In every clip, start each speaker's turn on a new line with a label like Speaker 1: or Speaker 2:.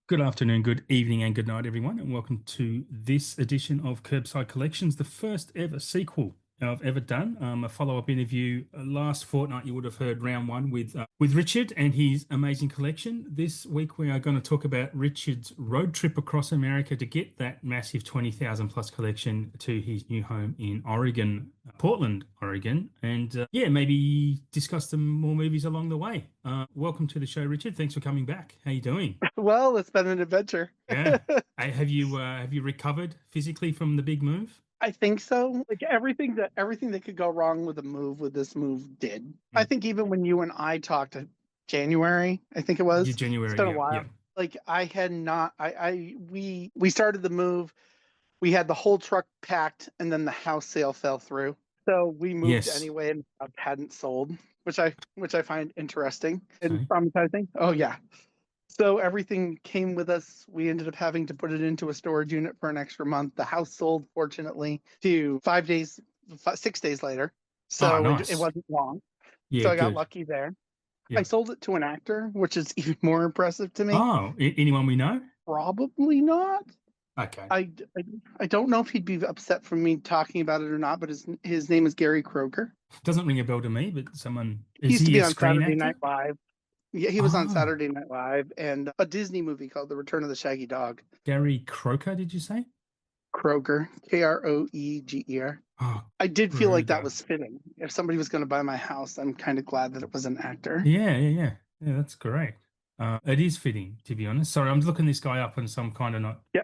Speaker 1: Good afternoon, good evening, and good night, everyone, and welcome to this edition of KerbSide Collections, the first ever sequel I've ever done. A follow-up interview last fortnight. You would have heard round one with Richard and his amazing collection. This week we are going to talk about Richard's road trip across America to get that massive 20,000 plus collection to his new home in Oregon, Portland, Oregon, and maybe discuss some more movies along the way. Welcome to the show, Richard. Thanks for coming back. How you doing?
Speaker 2: Well, it's been an adventure.
Speaker 1: Yeah. Have you recovered physically from the big move?
Speaker 2: I think so. Like everything that could go wrong with this move did. I
Speaker 1: Mm.
Speaker 2: think even when you and I talked January, I think it was.
Speaker 1: Yeah,
Speaker 2: It's
Speaker 1: January.
Speaker 2: been a
Speaker 1: Yeah, yeah.
Speaker 2: while. Like I had not I we started the move. We had the whole truck packed and then the house sale fell through. So we moved
Speaker 1: Yes.
Speaker 2: anyway and hadn't sold, which I find interesting and
Speaker 1: Okay.
Speaker 2: traumatizing. Oh yeah. So everything came with us. We ended up having to put it into a storage unit for an extra month. The house sold, fortunately, to 5 days, 6 days later.
Speaker 1: Oh,
Speaker 2: So it
Speaker 1: nice.
Speaker 2: wasn't long.
Speaker 1: Yeah,
Speaker 2: So I got
Speaker 1: good.
Speaker 2: lucky there. I
Speaker 1: Yeah.
Speaker 2: sold it to an actor, which is even more impressive to me.
Speaker 1: Oh, anyone we know?
Speaker 2: Probably not.
Speaker 1: Okay.
Speaker 2: I, I, I don't know if he'd be upset for me talking about it or not, but his name is Gary Croker.
Speaker 1: Doesn't ring a bell to me, but
Speaker 2: He
Speaker 1: is
Speaker 2: used to
Speaker 1: he
Speaker 2: be
Speaker 1: a
Speaker 2: on
Speaker 1: screen
Speaker 2: Saturday Night
Speaker 1: actor?
Speaker 2: Live. Yeah, he was on
Speaker 1: Oh,
Speaker 2: Saturday Night Live and a Disney movie called The Return of the Shaggy Dog.
Speaker 1: Gary Croker, did you say?
Speaker 2: Kroger, Kroeger.
Speaker 1: Oh,
Speaker 2: I did feel like that
Speaker 1: Kruger.
Speaker 2: was fitting. If somebody was going to buy my house, I'm kind of glad that it was an actor.
Speaker 1: Yeah, yeah, yeah. Yeah, that's great. It is fitting, to be honest. Sorry, I'm looking this guy up and so I'm kind of not
Speaker 2: Yeah,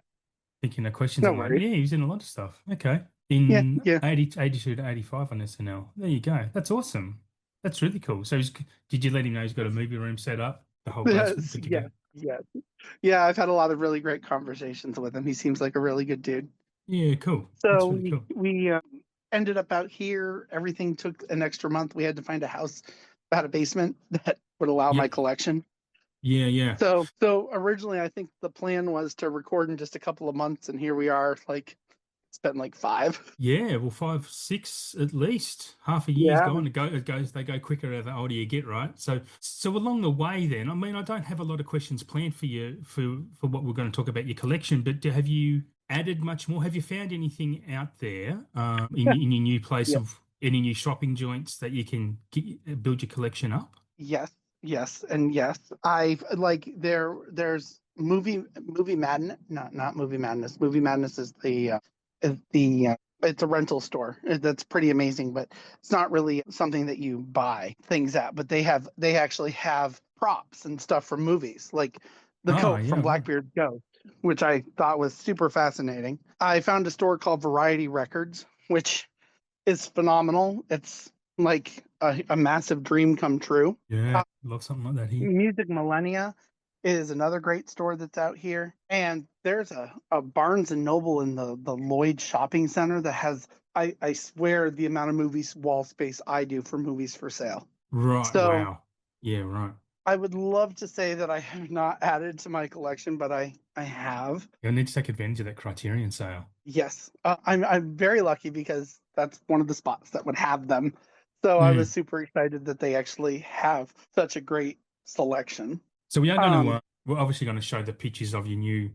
Speaker 1: thinking of questions at
Speaker 2: no
Speaker 1: the moment.
Speaker 2: worries.
Speaker 1: Yeah, he's in a lot of stuff. Okay.
Speaker 2: Yeah,
Speaker 1: In
Speaker 2: yeah.
Speaker 1: 82 to 85 on SNL. There you go. That's awesome. That's really cool. So did you let him know he's got a movie room set up? The whole guy's
Speaker 2: Yes,
Speaker 1: good to
Speaker 2: yes,
Speaker 1: go.
Speaker 2: yes. Yeah, I've had a lot of really great conversations with him. He seems like a really good dude.
Speaker 1: Yeah, cool.
Speaker 2: So
Speaker 1: That's really
Speaker 2: we
Speaker 1: cool.
Speaker 2: we uh, ended up out here. Everything took an extra month. We had to find a house that had a basement that would allow my
Speaker 1: Yep.
Speaker 2: collection.
Speaker 1: Yeah, yeah.
Speaker 2: So originally, I think the plan was to record in just a couple of months, and here we are. Like it's been like five.
Speaker 1: Yeah, well, 5, 6 at least. Half a year's
Speaker 2: Yeah,
Speaker 1: gone. They go quicker the older you get, right? So along the way, then, I mean, I don't have a lot of questions planned for you for what we're going to talk about your collection, but have you added much more? Have you found anything out there in your new place
Speaker 2: yeah.
Speaker 1: of any new shopping joints that you can build your collection up?
Speaker 2: Yes, yes, and yes. I've like there's movie madness, not movie madness. Movie madness is the it's a rental store. That's pretty amazing, but it's not really something that you buy things at. But they actually have props and stuff from movies, like the
Speaker 1: Oh,
Speaker 2: coat
Speaker 1: yeah,
Speaker 2: from
Speaker 1: right.
Speaker 2: Blackbeard's Ghost, which I thought was super fascinating. I found a store called Variety Records, which is phenomenal. It's like a massive dream come true.
Speaker 1: Yeah, love something like that here.
Speaker 2: Music Millennia is another great store that's out here. And there's a Barnes and Noble in the Lloyd Shopping Center that has, I swear, the amount of movies wall space I do for movies for sale.
Speaker 1: Right,
Speaker 2: So
Speaker 1: wow. Yeah, right.
Speaker 2: I would love to say that I have not added to my collection, but I have.
Speaker 1: You'll need to take advantage of that Criterion sale.
Speaker 2: Yes, I'm very lucky because that's one of the spots that would have them. So I was
Speaker 1: Mm.
Speaker 2: super excited that they actually have such a great selection.
Speaker 1: So we are going to
Speaker 2: Um,
Speaker 1: we're obviously going to show the pictures of your new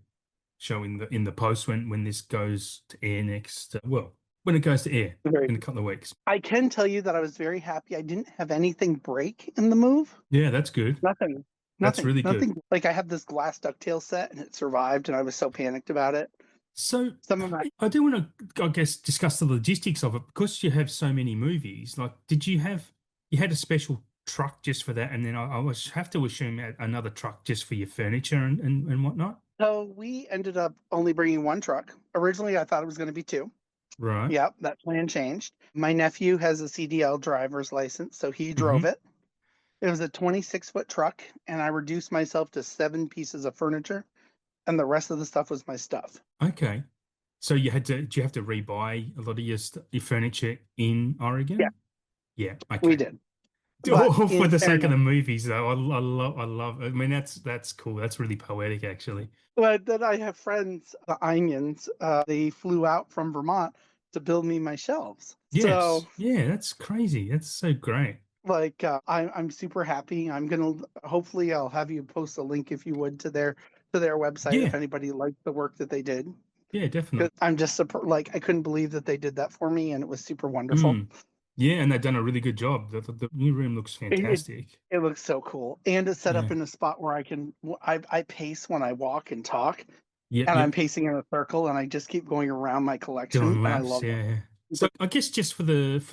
Speaker 1: show in the post when this goes to air next. Well, when it goes to air
Speaker 2: very
Speaker 1: in a couple of weeks.
Speaker 2: I can tell you that I was very happy. I didn't have anything break in the move.
Speaker 1: Yeah, that's good.
Speaker 2: Nothing.
Speaker 1: That's
Speaker 2: Nothing.
Speaker 1: really good.
Speaker 2: Nothing. Like I had this glass ducktail set and it survived and I was so panicked about it.
Speaker 1: So
Speaker 2: Some of my
Speaker 1: I do want to, I guess, discuss the logistics of it because you have so many movies. Like, you had a special truck just for that, and then I was have to assume another truck just for your furniture and whatnot.
Speaker 2: So we ended up only bringing one truck. Originally I thought it was going to be two.
Speaker 1: Right.
Speaker 2: Yep, that plan changed. My nephew has a CDL driver's license, so he drove
Speaker 1: Hmm.
Speaker 2: it. It was a 26-foot truck, and I reduced myself to 7 pieces of furniture, and the rest of the stuff was my stuff.
Speaker 1: Okay. So do you have to rebuy a lot of your furniture in
Speaker 2: Yeah,
Speaker 1: Oregon? Yeah.
Speaker 2: we
Speaker 1: Okay.
Speaker 2: did. But
Speaker 1: Oh, for
Speaker 2: in
Speaker 1: the sake of
Speaker 2: fairness,
Speaker 1: the movies, though, I love. I mean, that's cool. That's really poetic, actually.
Speaker 2: but then I have friends, the Onions, they flew out from Vermont to build me my shelves. So,
Speaker 1: Yes, yeah, that's crazy. That's so great.
Speaker 2: like, I'm super happy. I'm gonna hopefully I'll have you post a link if you would to their to their website if
Speaker 1: Yeah,
Speaker 2: anybody liked the work that they did.
Speaker 1: yeah,
Speaker 2: Because
Speaker 1: definitely.
Speaker 2: I'm just like I couldn't believe that they did that for me, and it was super wonderful.
Speaker 1: Mm. Yeah, and they've done a really good job. The new room looks
Speaker 2: It, it
Speaker 1: fantastic.
Speaker 2: it looks so cool, and it's set up
Speaker 1: Yeah.
Speaker 2: in a spot where I pace when I walk and talk,
Speaker 1: Yep,
Speaker 2: and I'm
Speaker 1: yep.
Speaker 2: pacing in a circle, and I just keep going around my collection,
Speaker 1: Doing
Speaker 2: and I
Speaker 1: laps,
Speaker 2: love it.
Speaker 1: yeah, yeah. So
Speaker 2: Super-
Speaker 1: I guess just for the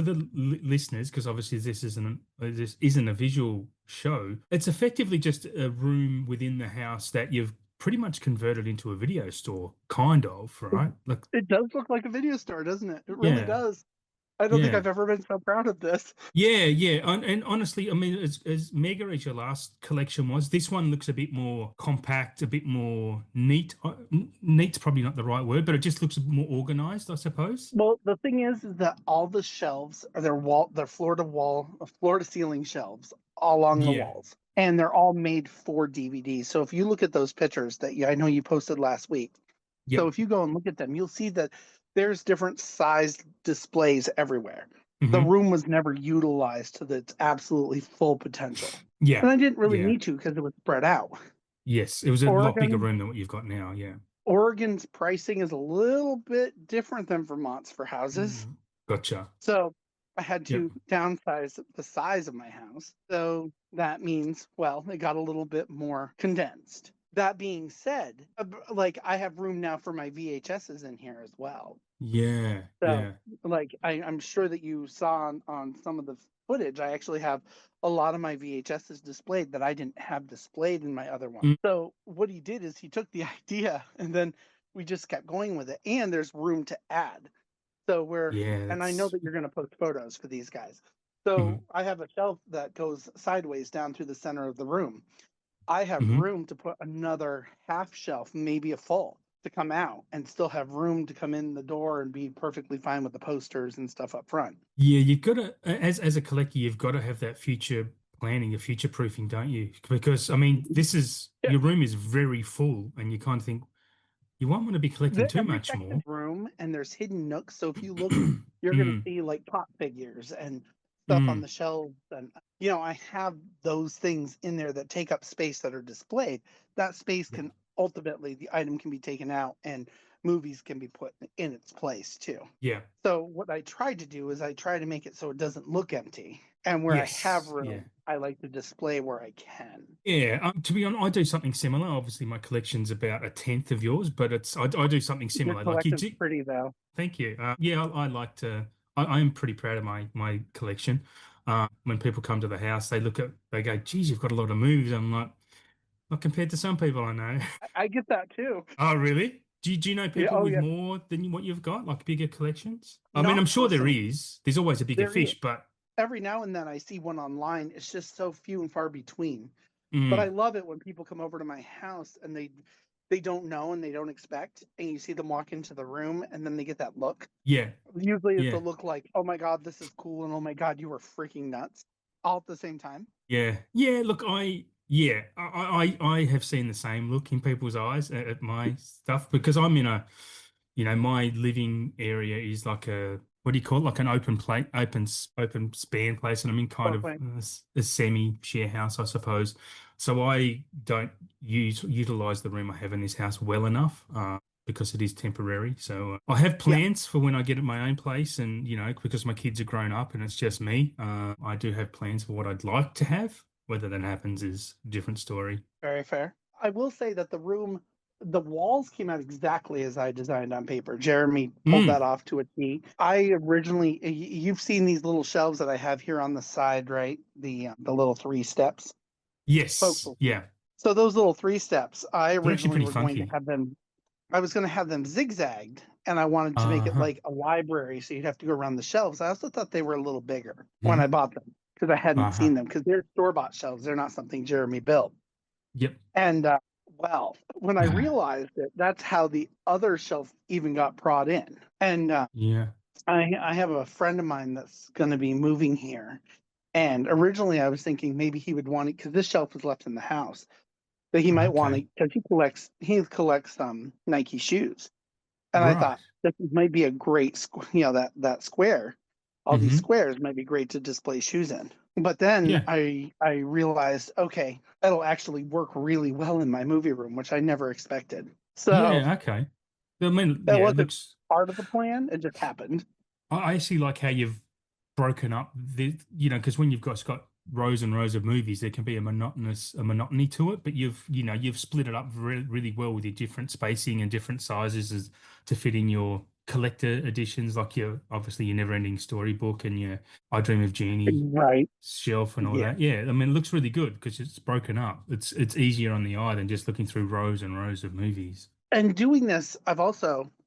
Speaker 1: listeners, because obviously this isn't a visual show. It's effectively just a room within the house that you've pretty much converted into a video store, kind of,
Speaker 2: It,
Speaker 1: right? Like,
Speaker 2: it does look like a video store, doesn't it? It really
Speaker 1: yeah,
Speaker 2: does. I don't think
Speaker 1: yeah.
Speaker 2: I've ever been so proud of this.
Speaker 1: Yeah, yeah, and honestly, I mean, as mega as your last collection was, this one looks a bit more compact, a bit more neat. Neat's probably not the right word, but it just looks more organized, I suppose.
Speaker 2: Well, the thing is that all the shelves are they're floor to ceiling shelves all along the
Speaker 1: Yeah.
Speaker 2: walls, and they're all made for DVDs. So if you look at those pictures that I know you posted last week, so
Speaker 1: Yep.
Speaker 2: if you go and look at them, you'll see that there's different sized displays everywhere. The
Speaker 1: Hmm.
Speaker 2: room was never utilized to its absolutely full potential,
Speaker 1: Yeah.
Speaker 2: and I didn't really
Speaker 1: Yeah.
Speaker 2: need to because it was spread out.
Speaker 1: Yes. It was a lot bigger
Speaker 2: Oregon
Speaker 1: room than what you've got now. Yeah.
Speaker 2: Oregon's pricing is a little bit different than Vermont's for houses.
Speaker 1: Mm. Gotcha.
Speaker 2: So I had
Speaker 1: Yep.
Speaker 2: to downsize the size of my house. So that means, well, it got a little bit more condensed. That being said, like I have room now for my VHSs in here as well.
Speaker 1: Yeah.
Speaker 2: So,
Speaker 1: Yeah.
Speaker 2: like, I'm sure that you saw on some of the footage, I actually have a lot of my VHSs displayed that I didn't have displayed in my other one.
Speaker 1: Mm.
Speaker 2: So, what he did is he took the idea and then we just kept going with it. And there's room to add. So,
Speaker 1: Yeah.
Speaker 2: and I know
Speaker 1: That's.
Speaker 2: that you're going to post photos for these guys.
Speaker 1: Hmm.
Speaker 2: So, I have a shelf that goes sideways down through the center of the room. I have
Speaker 1: Hmm.
Speaker 2: room to put another half shelf, maybe a full, to come out and still have room to come in the door and be perfectly fine with the posters and stuff up front.
Speaker 1: Yeah. You've got to, as a collector, you've got to have that future planning, your future proofing, don't you? Because I mean, this is
Speaker 2: Yeah,
Speaker 1: your room is very full, and you kind of think you won't want to be collecting too
Speaker 2: every
Speaker 1: much
Speaker 2: section's
Speaker 1: more.
Speaker 2: room, and there's hidden nooks. So if you look, you're going to
Speaker 1: Mm.
Speaker 2: see like pop figures and stuff on
Speaker 1: Mm.
Speaker 2: the shelves. And, I have those things in there that take up space that are displayed. That space
Speaker 1: Yeah.
Speaker 2: can ultimately, the item can be taken out and movies can be put in its place too.
Speaker 1: Yeah.
Speaker 2: So what I tried to do is I try to make it so it doesn't look empty. And where I have
Speaker 1: Yes. Yeah.
Speaker 2: room, I like to display where I can.
Speaker 1: Yeah, to be honest, I do something similar. Obviously, my collection's about a tenth of yours, but I do something
Speaker 2: Your
Speaker 1: similar. Like you
Speaker 2: collection's
Speaker 1: do.
Speaker 2: pretty though.
Speaker 1: Thank you. Yeah, I like to. I am pretty proud of my collection. When people come to the house, they go, "Geez, you've got a lot of movies." I'm like, not compared to some people I know.
Speaker 2: I get that too.
Speaker 1: Oh, really? Do you know
Speaker 2: Yeah.
Speaker 1: people
Speaker 2: Oh
Speaker 1: with
Speaker 2: yeah.
Speaker 1: more than what you've got, like bigger collections? I mean, I'm
Speaker 2: Not
Speaker 1: sure there
Speaker 2: personally.
Speaker 1: is. There's always a bigger
Speaker 2: There is.
Speaker 1: fish, but
Speaker 2: Every now and then I see one online. It's just so few and far between. But I
Speaker 1: mm,
Speaker 2: love it when people come over to my house and they don't know and they don't expect, and you see them walk into the room and then they get that look.
Speaker 1: yeah,
Speaker 2: Usually it's a
Speaker 1: yeah.
Speaker 2: look like, oh my God, this is cool, and oh my God, you were freaking nuts, all at the same time.
Speaker 1: Yeah, yeah. Look, I have seen the same look in people's eyes at my stuff because I'm in a, my living area is like a what do you call it? Like an open plate, open span place, and I'm in kind of
Speaker 2: Okay.
Speaker 1: a semi share house, I suppose. So I don't utilize the room I have in this house well enough. Because it is temporary. So I have
Speaker 2: Yeah.
Speaker 1: plans for when I get at my own place, and because my kids are grown up and it's just me, I do have plans for what I'd like to have. Whether that happens is a different story.
Speaker 2: Very fair. I will say that the walls came out exactly as I designed on paper. Jeremy pulled that
Speaker 1: Mm,
Speaker 2: off to a T. I originally, you've seen these little shelves that I have here on the side, right? The little three steps. Folks
Speaker 1: yes,
Speaker 2: will see.
Speaker 1: yeah,
Speaker 2: So those little three steps, I
Speaker 1: they're actually
Speaker 2: originally
Speaker 1: pretty
Speaker 2: were going to
Speaker 1: funky.
Speaker 2: have them. I was going to have them zigzagged, and I wanted to make it
Speaker 1: Uh-huh.
Speaker 2: like a library, so you'd have to go around the shelves. I also thought they were a little bigger when I
Speaker 1: Hmm.
Speaker 2: bought them because I hadn't seen
Speaker 1: Uh-huh.
Speaker 2: them because they're store bought shelves. They're not something Jeremy built.
Speaker 1: Yep.
Speaker 2: And well, when I realized it, that's how the other shelf even got brought in. And
Speaker 1: Yeah.
Speaker 2: I have a friend of mine that's going to be moving here. And originally, I was thinking maybe he would want it because this shelf was left in the house. That he might want
Speaker 1: Okay.
Speaker 2: to because he collects Nike shoes. And I
Speaker 1: Right.
Speaker 2: thought this might be a great that square. All these
Speaker 1: Hmm.
Speaker 2: squares might be great to display shoes in. But then
Speaker 1: Yeah.
Speaker 2: I realized, okay, that'll actually work really well in my movie room, which I never expected. So
Speaker 1: Yeah. Okay. I mean,
Speaker 2: that
Speaker 1: yeah, it
Speaker 2: wasn't
Speaker 1: looks.
Speaker 2: part of the plan. It just happened.
Speaker 1: I actually like how you've broken up because when you've got rows and rows of movies, there can be a monotony to it, but you've split it up really well with your different spacing and different sizes to fit in your collector editions, like your never-ending storybook and your I Dream of Jeannie
Speaker 2: Right.
Speaker 1: shelf and all
Speaker 2: Yeah.
Speaker 1: that. Yeah, I mean, it looks really good because it's broken up. It's easier on the eye than just looking through rows and rows of movies.
Speaker 2: And doing this,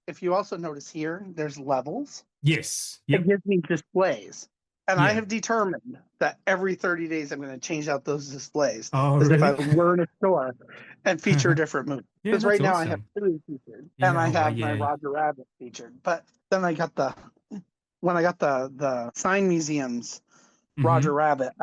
Speaker 2: if you also notice here, there's levels.
Speaker 1: Yes.
Speaker 2: It
Speaker 1: Yep.
Speaker 2: gives me displays. And I
Speaker 1: Yeah.
Speaker 2: have determined that every 30 days I'm going to change out those displays
Speaker 1: Oh,
Speaker 2: as if I
Speaker 1: really?
Speaker 2: were in a store and feature a different movie.
Speaker 1: Yeah,
Speaker 2: Because
Speaker 1: that's
Speaker 2: right now I have
Speaker 1: awesome.
Speaker 2: two featured and
Speaker 1: Yeah,
Speaker 2: I
Speaker 1: oh, well,
Speaker 2: have my
Speaker 1: yeah.
Speaker 2: Roger Rabbit featured. But then when I got the Sign Museum's Roger
Speaker 1: Hmm.
Speaker 2: Rabbit,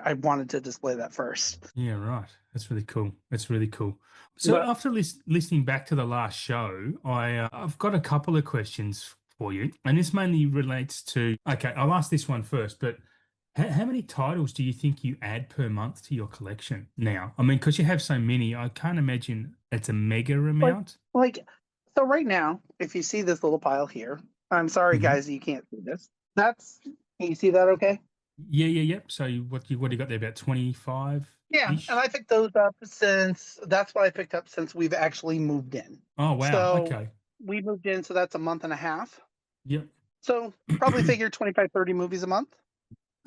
Speaker 2: I wanted to display that first.
Speaker 1: Yeah, right. That's really cool. That's really cool. So
Speaker 2: But
Speaker 1: after listening back to the last show, I've got a couple of questions for you, and this mainly relates to. Okay, I'll ask this one first, but how many titles do you think you add per month to your collection now? I mean, because you have so many, I can't imagine it's a mega
Speaker 2: like
Speaker 1: amount.
Speaker 2: like so right now, if you see this little pile here, I'm sorry
Speaker 1: Hmm.
Speaker 2: guys, that you can't see this. That's Can you see that okay?
Speaker 1: Yeah, yeah, yep. So what you got there about 25
Speaker 2: Yeah, and I
Speaker 1: ish?
Speaker 2: picked those up since that's what I picked up since we've actually moved in.
Speaker 1: Oh wow.
Speaker 2: So
Speaker 1: Okay.
Speaker 2: we moved in, so that's a month and a half.
Speaker 1: Yep.
Speaker 2: So probably figure 25, 30 movies a month,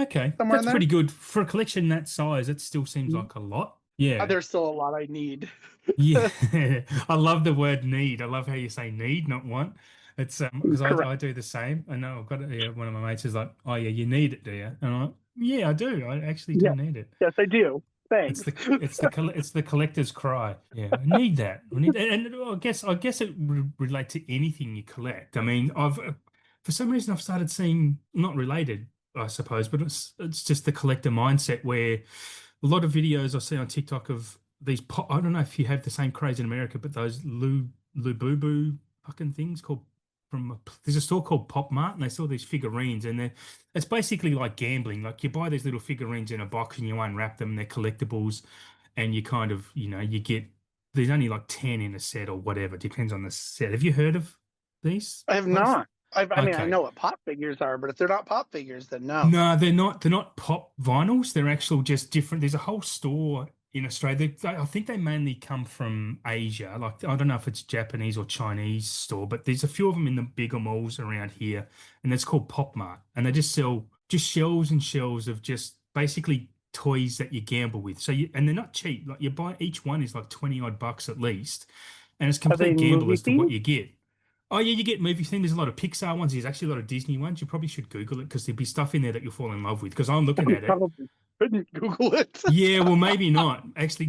Speaker 1: Okay,
Speaker 2: somewhere in
Speaker 1: that's
Speaker 2: there.
Speaker 1: pretty good for a collection that size. It still seems like a lot. Yeah,
Speaker 2: There's still a lot I need.
Speaker 1: yeah. I love the word need. I love how you say need, not want. It's because
Speaker 2: Correct.
Speaker 1: I do the same. I know I've got it. Yeah, one of my mates is like, "Oh yeah, you need it, do you?" And I'm like, "Yeah, I do. I actually do
Speaker 2: Yes,
Speaker 1: need it."
Speaker 2: yes, I do.
Speaker 1: It's
Speaker 2: Thanks.
Speaker 1: the collector's cry. Yeah, I need that. I need, and I guess it relate to anything you collect. I mean, I've for some reason I've started seeing not related, I suppose, but it's just the collector mindset where a lot of videos I see on TikTok of these pop. I don't know if you have the same craze in America, but those Lububu fucking things called there's a store called Pop Mart and they sell these figurines and it's basically like gambling. Like you buy these little figurines in a box and you unwrap them, they're collectibles, and you kind of, you get there's only like 10 in a set or whatever, depends on the set. Have you heard of these
Speaker 2: I have
Speaker 1: places?
Speaker 2: not. I mean, I
Speaker 1: Okay.
Speaker 2: know what pop figures are, but if they're not pop figures, then no.
Speaker 1: No, they're not. They're not pop vinyls. They're actual just different. There's a whole store in Australia. I think they mainly come from Asia. Like I don't know if it's Japanese or Chinese store, but there's a few of them in the bigger malls around here, and it's called Pop Mart, and they just sell just shelves and shelves of just basically toys that you gamble with. And they're not cheap. Like you buy each one is like 20 odd bucks at least, and it's
Speaker 2: Are they
Speaker 1: complete gamble
Speaker 2: movie
Speaker 1: as to what
Speaker 2: themed?
Speaker 1: you get. Oh yeah, you get movie themed. There's a lot of Pixar ones. There's actually a lot of Disney ones. You probably should Google it because there'll be stuff in there that you'll fall in love with. Because I'm looking
Speaker 2: I
Speaker 1: at it.
Speaker 2: probably couldn't Google it.
Speaker 1: Yeah, well, maybe not. Actually,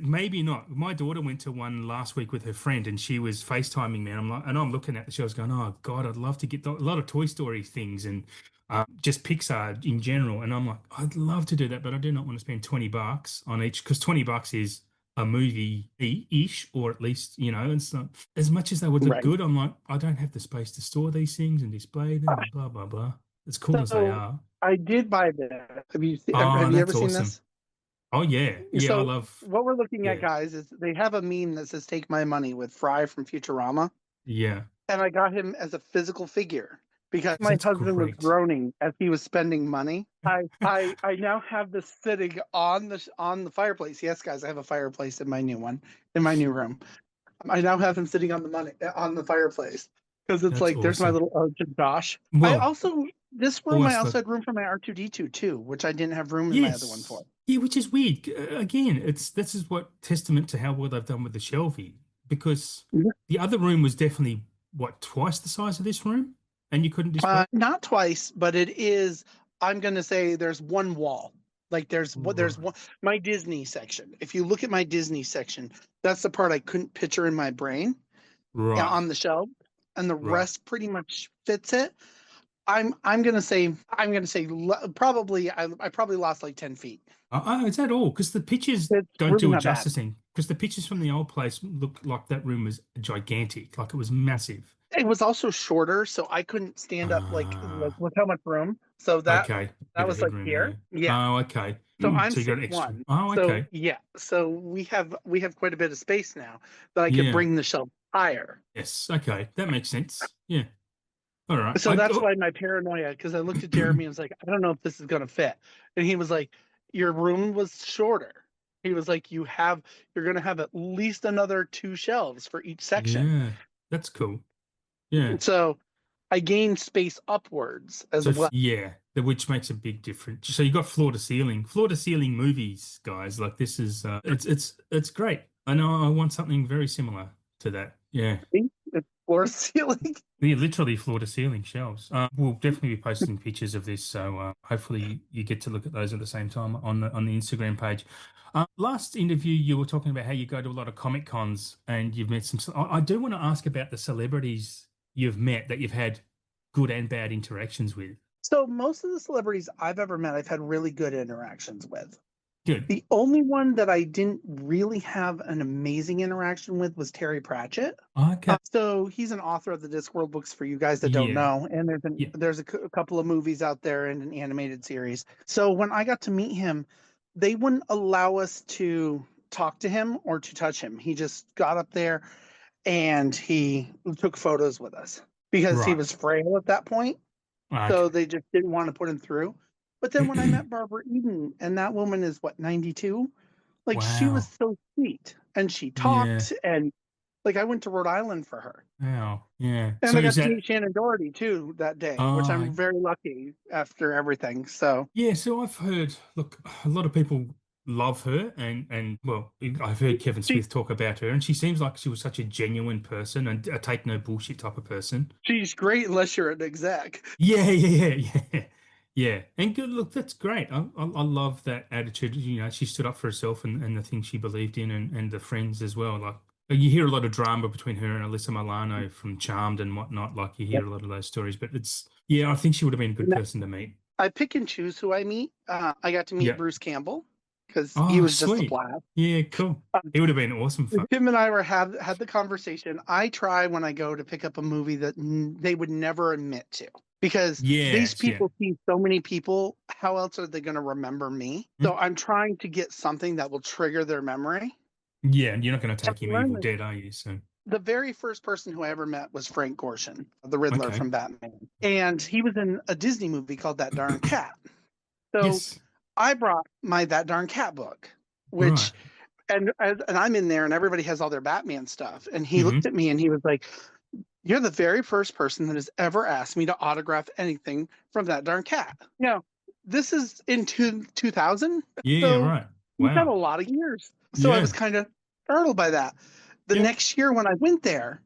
Speaker 1: maybe not. My daughter went to one last week with her friend, and she was FaceTiming me, and I'm looking at the show. I was going, "Oh God, I'd love to get a lot of Toy Story things and just Pixar in general." And I'm like, "I'd love to do that, but I do not want to spend 20 bucks on each because 20 bucks is a movie ish, or at least it's not as much as they would look
Speaker 2: Right.
Speaker 1: good. I'm like, I don't have the space to store these things and display them and blah blah blah. As cool as they
Speaker 2: So
Speaker 1: are.
Speaker 2: I did buy this.
Speaker 1: Oh,
Speaker 2: Have you ever
Speaker 1: that's
Speaker 2: seen
Speaker 1: awesome.
Speaker 2: this?
Speaker 1: Oh yeah, yeah, I
Speaker 2: So
Speaker 1: love.
Speaker 2: what we're looking at,
Speaker 1: Yeah,
Speaker 2: guys, is they have a meme that says "Take my money" with Fry from Futurama,
Speaker 1: yeah,
Speaker 2: and I got him as a physical figure because my
Speaker 1: that's
Speaker 2: husband was
Speaker 1: great.
Speaker 2: groaning as he was spending money. I now have this sitting on the fireplace. Yes, guys, I have a fireplace in my new one in my new room. I now have him sitting on the fireplace because it's
Speaker 1: That's
Speaker 2: like there's my
Speaker 1: awesome.
Speaker 2: little ode to Josh. I
Speaker 1: Well,
Speaker 2: also I
Speaker 1: almost
Speaker 2: also
Speaker 1: like
Speaker 2: had room for my R2D2 too, which I didn't have room in my other one for.
Speaker 1: yes, yeah, which is weird. Again, this is what testament to how well they've done with the shelving because the other room was definitely what twice the size of this room, and you couldn't display.
Speaker 2: Not twice, but it is. I'm going to say there's one wall. Like there's
Speaker 1: Right,
Speaker 2: one my Disney section. If you look at my Disney section, that's the part I couldn't picture in my brain
Speaker 1: right,
Speaker 2: on the shelf, and the
Speaker 1: right.
Speaker 2: rest pretty much fits it. Probably I probably lost like 10 feet.
Speaker 1: Is that all? Because the pictures
Speaker 2: It's
Speaker 1: don't
Speaker 2: really
Speaker 1: do it
Speaker 2: not bad.
Speaker 1: justice. Because the pictures from the old place look like that room was gigantic, like it was massive.
Speaker 2: It was also shorter, so I couldn't stand up like
Speaker 1: Ah,
Speaker 2: with how much room. So
Speaker 1: okay.
Speaker 2: that
Speaker 1: Bit of
Speaker 2: was like
Speaker 1: headroom
Speaker 2: here.
Speaker 1: there.
Speaker 2: Yeah.
Speaker 1: Oh, okay.
Speaker 2: So I'm
Speaker 1: So you got
Speaker 2: six
Speaker 1: extra.
Speaker 2: one.
Speaker 1: Oh,
Speaker 2: So
Speaker 1: okay.
Speaker 2: yeah. So we have quite a bit of space now that I could
Speaker 1: Yeah.
Speaker 2: bring the shelf higher.
Speaker 1: Yes. Okay. That makes sense. Yeah. All right.
Speaker 2: So that's why my paranoia, because I looked at Jeremy and was like, I don't know if this is gonna fit. And he was like, your room was shorter. He was like, you're gonna have at least another two shelves for each section.
Speaker 1: Yeah. That's cool. Yeah.
Speaker 2: So I gained space upwards as
Speaker 1: So
Speaker 2: well.
Speaker 1: yeah, which makes a big difference. So you got floor to ceiling movies, guys. Like this is it's great. I know I want something very similar to that. Yeah.
Speaker 2: It's floor ceiling.
Speaker 1: Yeah, literally floor to ceiling shelves. We'll definitely be posting pictures of this, so hopefully you get to look at those at the same time on the Instagram page. Last interview, you were talking about how you go to a lot of Comic Cons and you've met some. I do want to ask about the celebrities you've met that you've had good and bad interactions with.
Speaker 2: So most of the celebrities I've ever met, I've had really good interactions with.
Speaker 1: Good.
Speaker 2: The only one that I didn't really have an amazing interaction with was Terry Pratchett.
Speaker 1: Okay.
Speaker 2: So he's an author of the Discworld books for you guys that don't
Speaker 1: Yeah.
Speaker 2: know, and
Speaker 1: Yeah.
Speaker 2: there's a couple of movies out there and an animated series. So when I got to meet him, they wouldn't allow us to talk to him or to touch him. He just got up there and he took photos with us because he
Speaker 1: Right.
Speaker 2: was frail at that point.
Speaker 1: Okay.
Speaker 2: So they just didn't want to put him through. But then when I met Barbara Eden, and that woman is what, 92? Like she was
Speaker 1: Wow.
Speaker 2: so sweet and she
Speaker 1: Yeah.
Speaker 2: talked and like I went to Rhode Island for her.
Speaker 1: Wow. Yeah.
Speaker 2: And
Speaker 1: So
Speaker 2: I
Speaker 1: is
Speaker 2: got to meet
Speaker 1: that
Speaker 2: Shannon Doherty too that day, which
Speaker 1: uh
Speaker 2: I'm very lucky after everything. So
Speaker 1: yeah, so I've heard, look, a lot of people love her and well, I've heard Kevin
Speaker 2: she
Speaker 1: Smith talk about her and she seems like she was such a genuine person and a take no bullshit type of person.
Speaker 2: she's great unless you're an exec.
Speaker 1: Yeah, yeah, yeah, yeah. Yeah. And good, look, that's great. I love that attitude. You know, she stood up for herself and the things she believed in and the friends as well. Like you hear a lot of drama between her and Alyssa Milano from Charmed and whatnot. Like you hear a lot of those stories, but it's yeah, I think she would have been a good person to meet.
Speaker 2: I pick and choose who I meet. I got to meet
Speaker 1: Yeah.
Speaker 2: Bruce Campbell because he
Speaker 1: Oh,
Speaker 2: was just a
Speaker 1: sweet.
Speaker 2: blast.
Speaker 1: Yeah, cool. It would have been awesome fun.
Speaker 2: Him and I were had the conversation. I try when I go to pick up a movie that they would never admit to because these
Speaker 1: Yes, yeah.
Speaker 2: people see so many people. How else are they going to remember me?
Speaker 1: Mm.
Speaker 2: So I'm trying to get something that will trigger their memory.
Speaker 1: Yeah, and you're not going to
Speaker 2: So
Speaker 1: take
Speaker 2: I
Speaker 1: him Evil
Speaker 2: learned that
Speaker 1: Dead, are you? So,
Speaker 2: the very first person who I ever met was Frank Gorshin, the Riddler
Speaker 1: okay.
Speaker 2: from Batman, and he was in a Disney movie called That Darn Cat. So
Speaker 1: Yes.
Speaker 2: I brought my That Darn Cat book,
Speaker 1: Right.
Speaker 2: which and I'm in there and everybody has all their Batman stuff. And he looked
Speaker 1: Hmm.
Speaker 2: at me and he was like, "You're the very first person that has ever asked me to autograph anything from That Darn Cat." This is in 2000.
Speaker 1: Yeah,
Speaker 2: So
Speaker 1: right.
Speaker 2: we've had a
Speaker 1: Wow.
Speaker 2: lot of years. So I was
Speaker 1: Yeah.
Speaker 2: kind of startled by that. The
Speaker 1: Yeah.
Speaker 2: next year when I went there,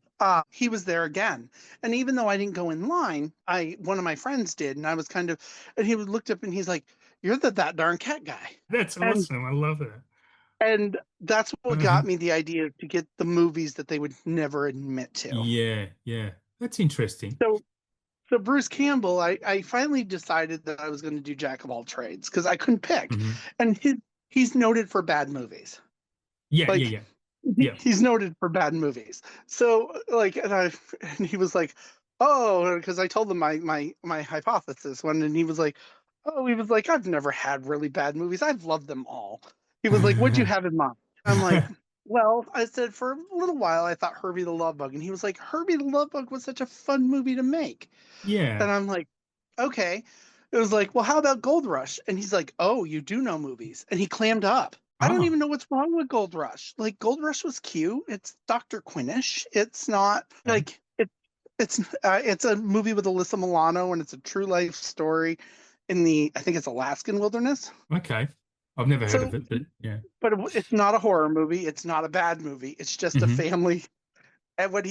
Speaker 2: he was there again. And even though I didn't go in line, one of my friends did, and I was kind of, and he looked up and he's like, "You're That Darn Cat guy,"
Speaker 1: That's
Speaker 2: and
Speaker 1: awesome. I love that.
Speaker 2: that's what
Speaker 1: Uh-huh.
Speaker 2: got me the idea to get the movies that they would never admit to.
Speaker 1: Yeah, yeah. That's interesting.
Speaker 2: So so Bruce Campbell, I finally decided that I was going to do Jack of all trades because I couldn't pick,
Speaker 1: Hmm.
Speaker 2: and he's noted for bad movies.
Speaker 1: Yeah, yeah,
Speaker 2: Like
Speaker 1: yeah. Yeah.
Speaker 2: he's noted for bad movies. So like, and he was like, "Oh," because I told him my hypothesis one, and he was like, "Oh," he was like, "I've never had really bad movies. I've loved them all." He was like, "What'd you have in mind?" I'm like, "Well," I said, "for a little while I thought Herbie the Love Bug," and he was like, "Herbie the Love Bug was such a fun movie to make,"
Speaker 1: Yeah.
Speaker 2: and I'm like, "Okay." It was like, "Well, how about Gold Rush?" And he's like, "Oh, you do know movies," and he clammed up. I don't
Speaker 1: Oh,
Speaker 2: even know what's wrong with Gold Rush. Like Gold Rush was cute. It's Dr. Quinish. It's not
Speaker 1: okay.
Speaker 2: like it's a movie with Alyssa Milano and it's a true life story in the I think it's Alaskan wilderness.
Speaker 1: Okay. I've never heard of
Speaker 2: So,
Speaker 1: it, but yeah.
Speaker 2: but it's not a horror movie. It's not a bad movie. It's just a
Speaker 1: Hmm.
Speaker 2: family. And when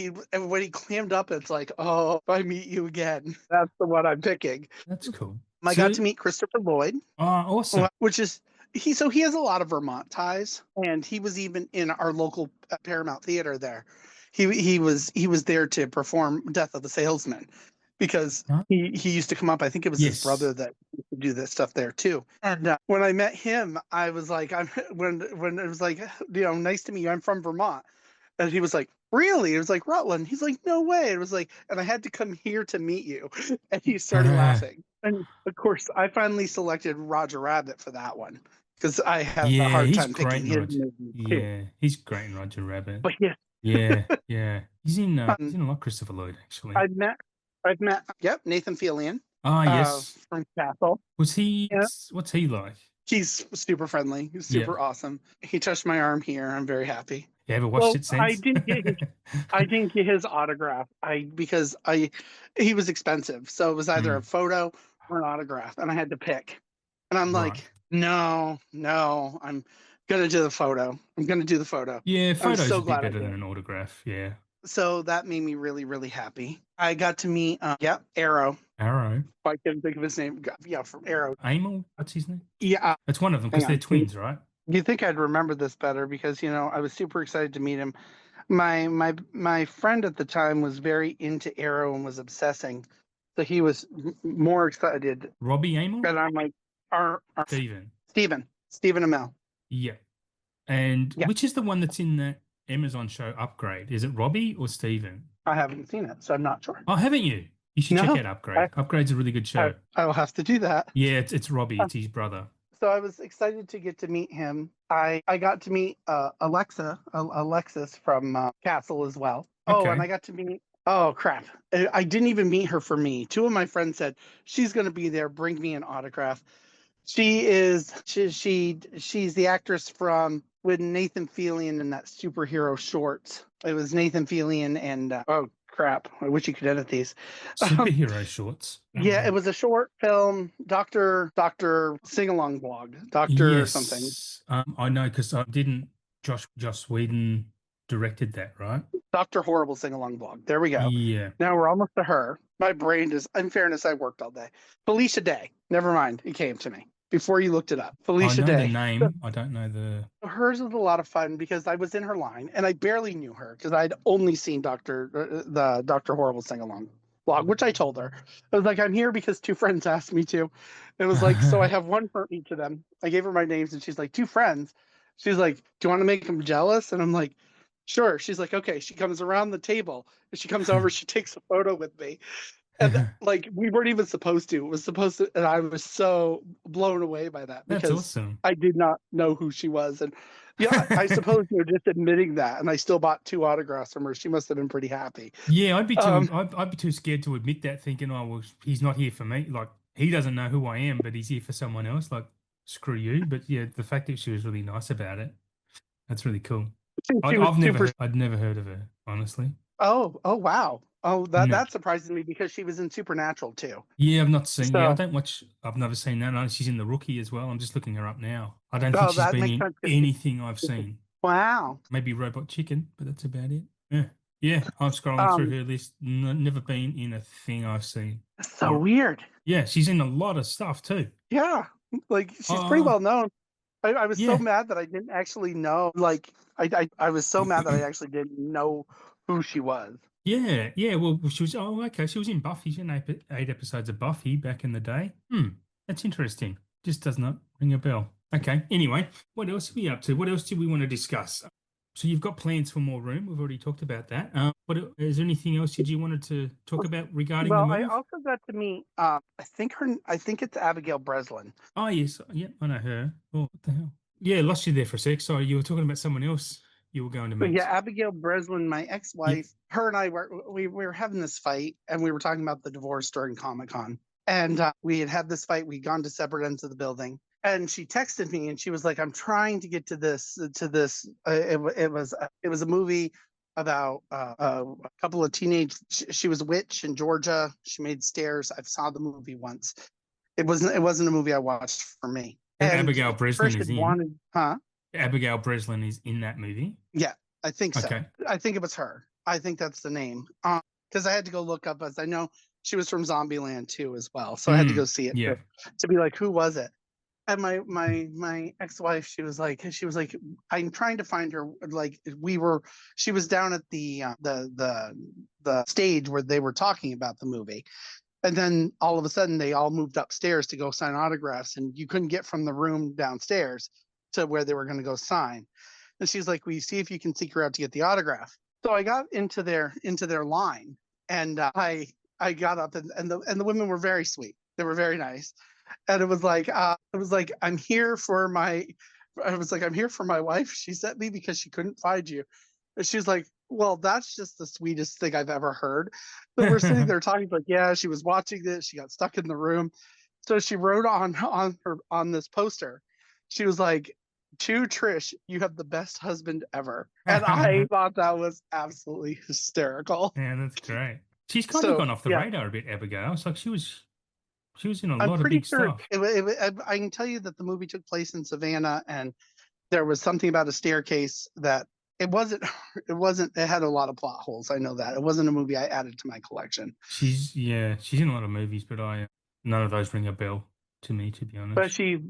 Speaker 2: he clammed up, it's like, oh, if I meet you again, that's the one I'm picking.
Speaker 1: That's cool.
Speaker 2: I got
Speaker 1: So,
Speaker 2: to meet Christopher Lloyd,
Speaker 1: awesome.
Speaker 2: which is he has a lot of Vermont ties, and he was even in our local Paramount Theater there. He was there to perform Death of the Salesman because
Speaker 1: Huh?
Speaker 2: he used to come up. I think it was his brother
Speaker 1: Yes.
Speaker 2: that used to do this stuff there too. And when I met him, I was like, I'm when it was like, nice to meet you. I'm from Vermont. And he was like, really? It was like, Rutland. He's like, no way. It was like, and I had to come here to meet you. And he started laughing. And of course, I finally selected Roger Rabbit for that one because I have a
Speaker 1: Yeah,
Speaker 2: hard
Speaker 1: he's
Speaker 2: time
Speaker 1: great
Speaker 2: picking
Speaker 1: in
Speaker 2: his
Speaker 1: Roger.
Speaker 2: movies too.
Speaker 1: Yeah, he's great in Roger Rabbit.
Speaker 2: But yeah,
Speaker 1: Yeah, yeah. He's
Speaker 2: um,
Speaker 1: in a lot, Christopher Lloyd, actually.
Speaker 2: I've met, I've met, yep, Nathan Fillion
Speaker 1: Ah, yes.
Speaker 2: from Castle.
Speaker 1: Was he,
Speaker 2: Yeah,
Speaker 1: what's he like?
Speaker 2: he's super friendly. He's
Speaker 1: Yeah.
Speaker 2: super awesome. He touched my arm here. I'm very happy.
Speaker 1: You ever watched
Speaker 2: Well,
Speaker 1: it since?
Speaker 2: I didn't get his autograph. Because he was expensive. So it was either a
Speaker 1: Mm,
Speaker 2: photo or an autograph, and I had to pick. And I'm
Speaker 1: right.
Speaker 2: like, no, no, I'm gonna do the photo. I'm gonna do the photo.
Speaker 1: Yeah,
Speaker 2: I'm
Speaker 1: photos
Speaker 2: so
Speaker 1: would be
Speaker 2: glad I
Speaker 1: better than
Speaker 2: did.
Speaker 1: an autograph. Yeah.
Speaker 2: So that made me really, really happy. I got to meet, yeah, Arrow.
Speaker 1: Arrow.
Speaker 2: I can't think of his name. Yeah, from Arrow.
Speaker 1: Amel? What's his name?
Speaker 2: Yeah,
Speaker 1: That's one of them
Speaker 2: hang
Speaker 1: because they're
Speaker 2: on.
Speaker 1: twins, right?
Speaker 2: You think I'd remember this better because I was super excited to meet him. My friend at the time was very into Arrow and was obsessing, so he was more excited.
Speaker 1: Robbie Amel?
Speaker 2: And I'm like, our
Speaker 1: Steven.
Speaker 2: Stephen Amell.
Speaker 1: Yeah. And
Speaker 2: Yeah,
Speaker 1: which is the one that's in that Amazon show Upgrade? Is it Robbie or Steven?
Speaker 2: I haven't seen it, so I'm not sure.
Speaker 1: Oh, haven't you? You should check
Speaker 2: No,
Speaker 1: out
Speaker 2: I
Speaker 1: Upgrade. Upgrade's a really good show.
Speaker 2: I will have to do that.
Speaker 1: Yeah, it's Robbie. It's his brother.
Speaker 2: So I was excited to get to meet him. I got to meet Alexis from Castle as well. Oh, and
Speaker 1: Okay.
Speaker 2: I got to meet. Oh crap! I didn't even meet her for me. Two of my friends said she's going to be there. Bring me an autograph. She's the actress from with Nathan Fillion in that superhero shorts. It was Nathan Fillion and oh crap! I wish you could edit these. Um,
Speaker 1: Superhero shorts.
Speaker 2: yeah, it was a short film, Doctor Sing Along Blog, Doctor something,
Speaker 1: Yes. I know because I didn't. Josh Whedon directed that, right?
Speaker 2: Doctor Horrible Sing Along Blog. There we go.
Speaker 1: Yeah.
Speaker 2: Now we're almost to her. My brain is. In fairness, I worked all day. Felicia Day. Never mind. It came to me before you looked it up.
Speaker 1: I
Speaker 2: Felicia
Speaker 1: know the
Speaker 2: Day.
Speaker 1: name. I don't know the.
Speaker 2: Hers was a lot of fun because I was in her line and I barely knew her because I'd only seen the Doctor Horrible sing along blog, which I told her. I was like, I'm here because two friends asked me to. It was like, so I have one for each of them. I gave her my names and she's like, two friends. She's like, do you want to make them jealous? And I'm like, sure. She's like, okay. She comes around the table and she comes over. She takes a photo with me. And like we weren't even supposed to. It was supposed to, and I was so blown away by that
Speaker 1: That's
Speaker 2: because
Speaker 1: awesome.
Speaker 2: I did not know who she was. And yeah, I suppose you're just admitting that. And I still bought two autographs from her. She must have been pretty happy.
Speaker 1: Yeah,
Speaker 2: Um,
Speaker 1: I'd be too scared to admit that, thinking, oh well, he's not here for me. Like he doesn't know who I am, but he's here for someone else. Like screw you. But yeah, the fact that she was really nice about it, that's really cool.
Speaker 2: she was super.
Speaker 1: I'd never heard of her, honestly.
Speaker 2: Oh, wow. Oh,
Speaker 1: No.
Speaker 2: that surprises me because she was in Supernatural too.
Speaker 1: Yeah, I've not seen. Yeah, I
Speaker 2: So,
Speaker 1: don't watch. I've never seen that. I know she's in The Rookie as well. I'm just looking her up now. I don't think
Speaker 2: oh,
Speaker 1: she's
Speaker 2: that
Speaker 1: been
Speaker 2: makes
Speaker 1: in
Speaker 2: sense. 'Cause
Speaker 1: anything I've seen.
Speaker 2: wow.
Speaker 1: Maybe Robot Chicken, but that's about it. Yeah, yeah. I'm scrolling through
Speaker 2: Um,
Speaker 1: her list. Never been in a thing I've seen.
Speaker 2: so
Speaker 1: Or
Speaker 2: weird.
Speaker 1: yeah, she's in a lot of stuff too.
Speaker 2: Yeah. Like she's pretty
Speaker 1: Uh
Speaker 2: well known. I was so
Speaker 1: yeah.
Speaker 2: mad that I didn't actually know. Like I was so mad that I actually didn't know who she was.
Speaker 1: Yeah, yeah. Well, she was. Oh, okay. She was in Buffy. She's in eight episodes of Buffy back in the day. That's interesting. Just does not ring a bell. Okay. Anyway, what else are we up to? What else do we want to discuss? So you've got plans for more room. We've already talked about that. Is there anything else that you wanted to talk about regarding the
Speaker 2: Well, I
Speaker 1: move?
Speaker 2: also got to meet. I think it's Abigail Breslin.
Speaker 1: Oh yes, yeah, I know her. Oh, what the hell? Yeah, lost you there for a sec. Sorry, you were talking about someone else you were going to
Speaker 2: But yeah,
Speaker 1: meet.
Speaker 2: Abigail Breslin, my
Speaker 1: Yep.
Speaker 2: ex-wife, her and I were having this fight, and we were talking about the divorce during Comic Con, and we had this fight. We'd gone to separate ends of the building, and she texted me, and she was like, "I'm trying to get to this. It was a movie about a couple of teenage. She was a witch in Georgia. She made stairs. I saw the movie once. It wasn't a movie I watched for me.
Speaker 1: And
Speaker 2: And
Speaker 1: Abigail Breslin
Speaker 2: Trish
Speaker 1: is
Speaker 2: had
Speaker 1: in.
Speaker 2: wanted, huh?
Speaker 1: Abigail Breslin is in that movie.
Speaker 2: Yeah, I think so.
Speaker 1: Okay.
Speaker 2: I think it was her. I think that's the name. Because I had to go look up as I know she was from Zombieland too as well. So I had to go see it
Speaker 1: Yeah.
Speaker 2: to be like, who was it? And my ex-wife, she was like, I'm trying to find her. Like she was down at the stage where they were talking about the movie. And then all of a sudden they all moved upstairs to go sign autographs and you couldn't get from the room downstairs to where they were going to go sign. And she's like, "Will you see if you can seek her out to get the autograph?" So I got into their line, and I got up, and the women were very sweet. They were very nice, and it was like I'm here for my. I was like, I'm here for my wife. She sent me because she couldn't find you. And she was like, well, that's just the sweetest thing I've ever heard. So we're sitting there talking, like, yeah, she was watching this. She got stuck in the room. So she wrote on this poster. She was like, to Trish, you have the best husband ever. And I thought that was absolutely hysterical.
Speaker 1: Yeah, that's great. She's kind of
Speaker 2: So
Speaker 1: gone off the
Speaker 2: yeah,
Speaker 1: radar a bit, Abigail. It's like she was in a
Speaker 2: I'm
Speaker 1: lot of
Speaker 2: pretty
Speaker 1: big
Speaker 2: sure
Speaker 1: stuff.
Speaker 2: I can tell you that the movie took place in Savannah, and there was something about a staircase that it wasn't it had a lot of plot holes. I know that. It wasn't a movie I added to my collection.
Speaker 1: She's in a lot of movies, but I none of those ring a bell to me, to be
Speaker 2: But
Speaker 1: honest.
Speaker 2: she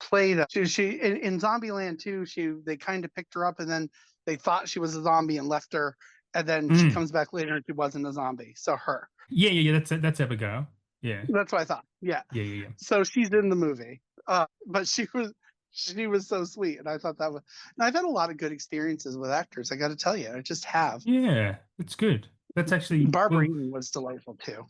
Speaker 2: played she in Zombieland too, they kind of picked her up, and then they thought she was a zombie and left her, and then she
Speaker 1: Mm.
Speaker 2: comes back later and she wasn't a zombie. So her.
Speaker 1: Yeah, yeah, yeah. That's Abigail. Yeah,
Speaker 2: That's what I thought. Yeah.
Speaker 1: yeah, yeah,
Speaker 2: So she's in the movie. But she was so sweet, and I thought that was. And I've had a lot of good experiences with actors. I got to tell you, I just have.
Speaker 1: yeah. Yeah, that's good. That's actually
Speaker 2: Barbara
Speaker 1: well,
Speaker 2: Eden was delightful too.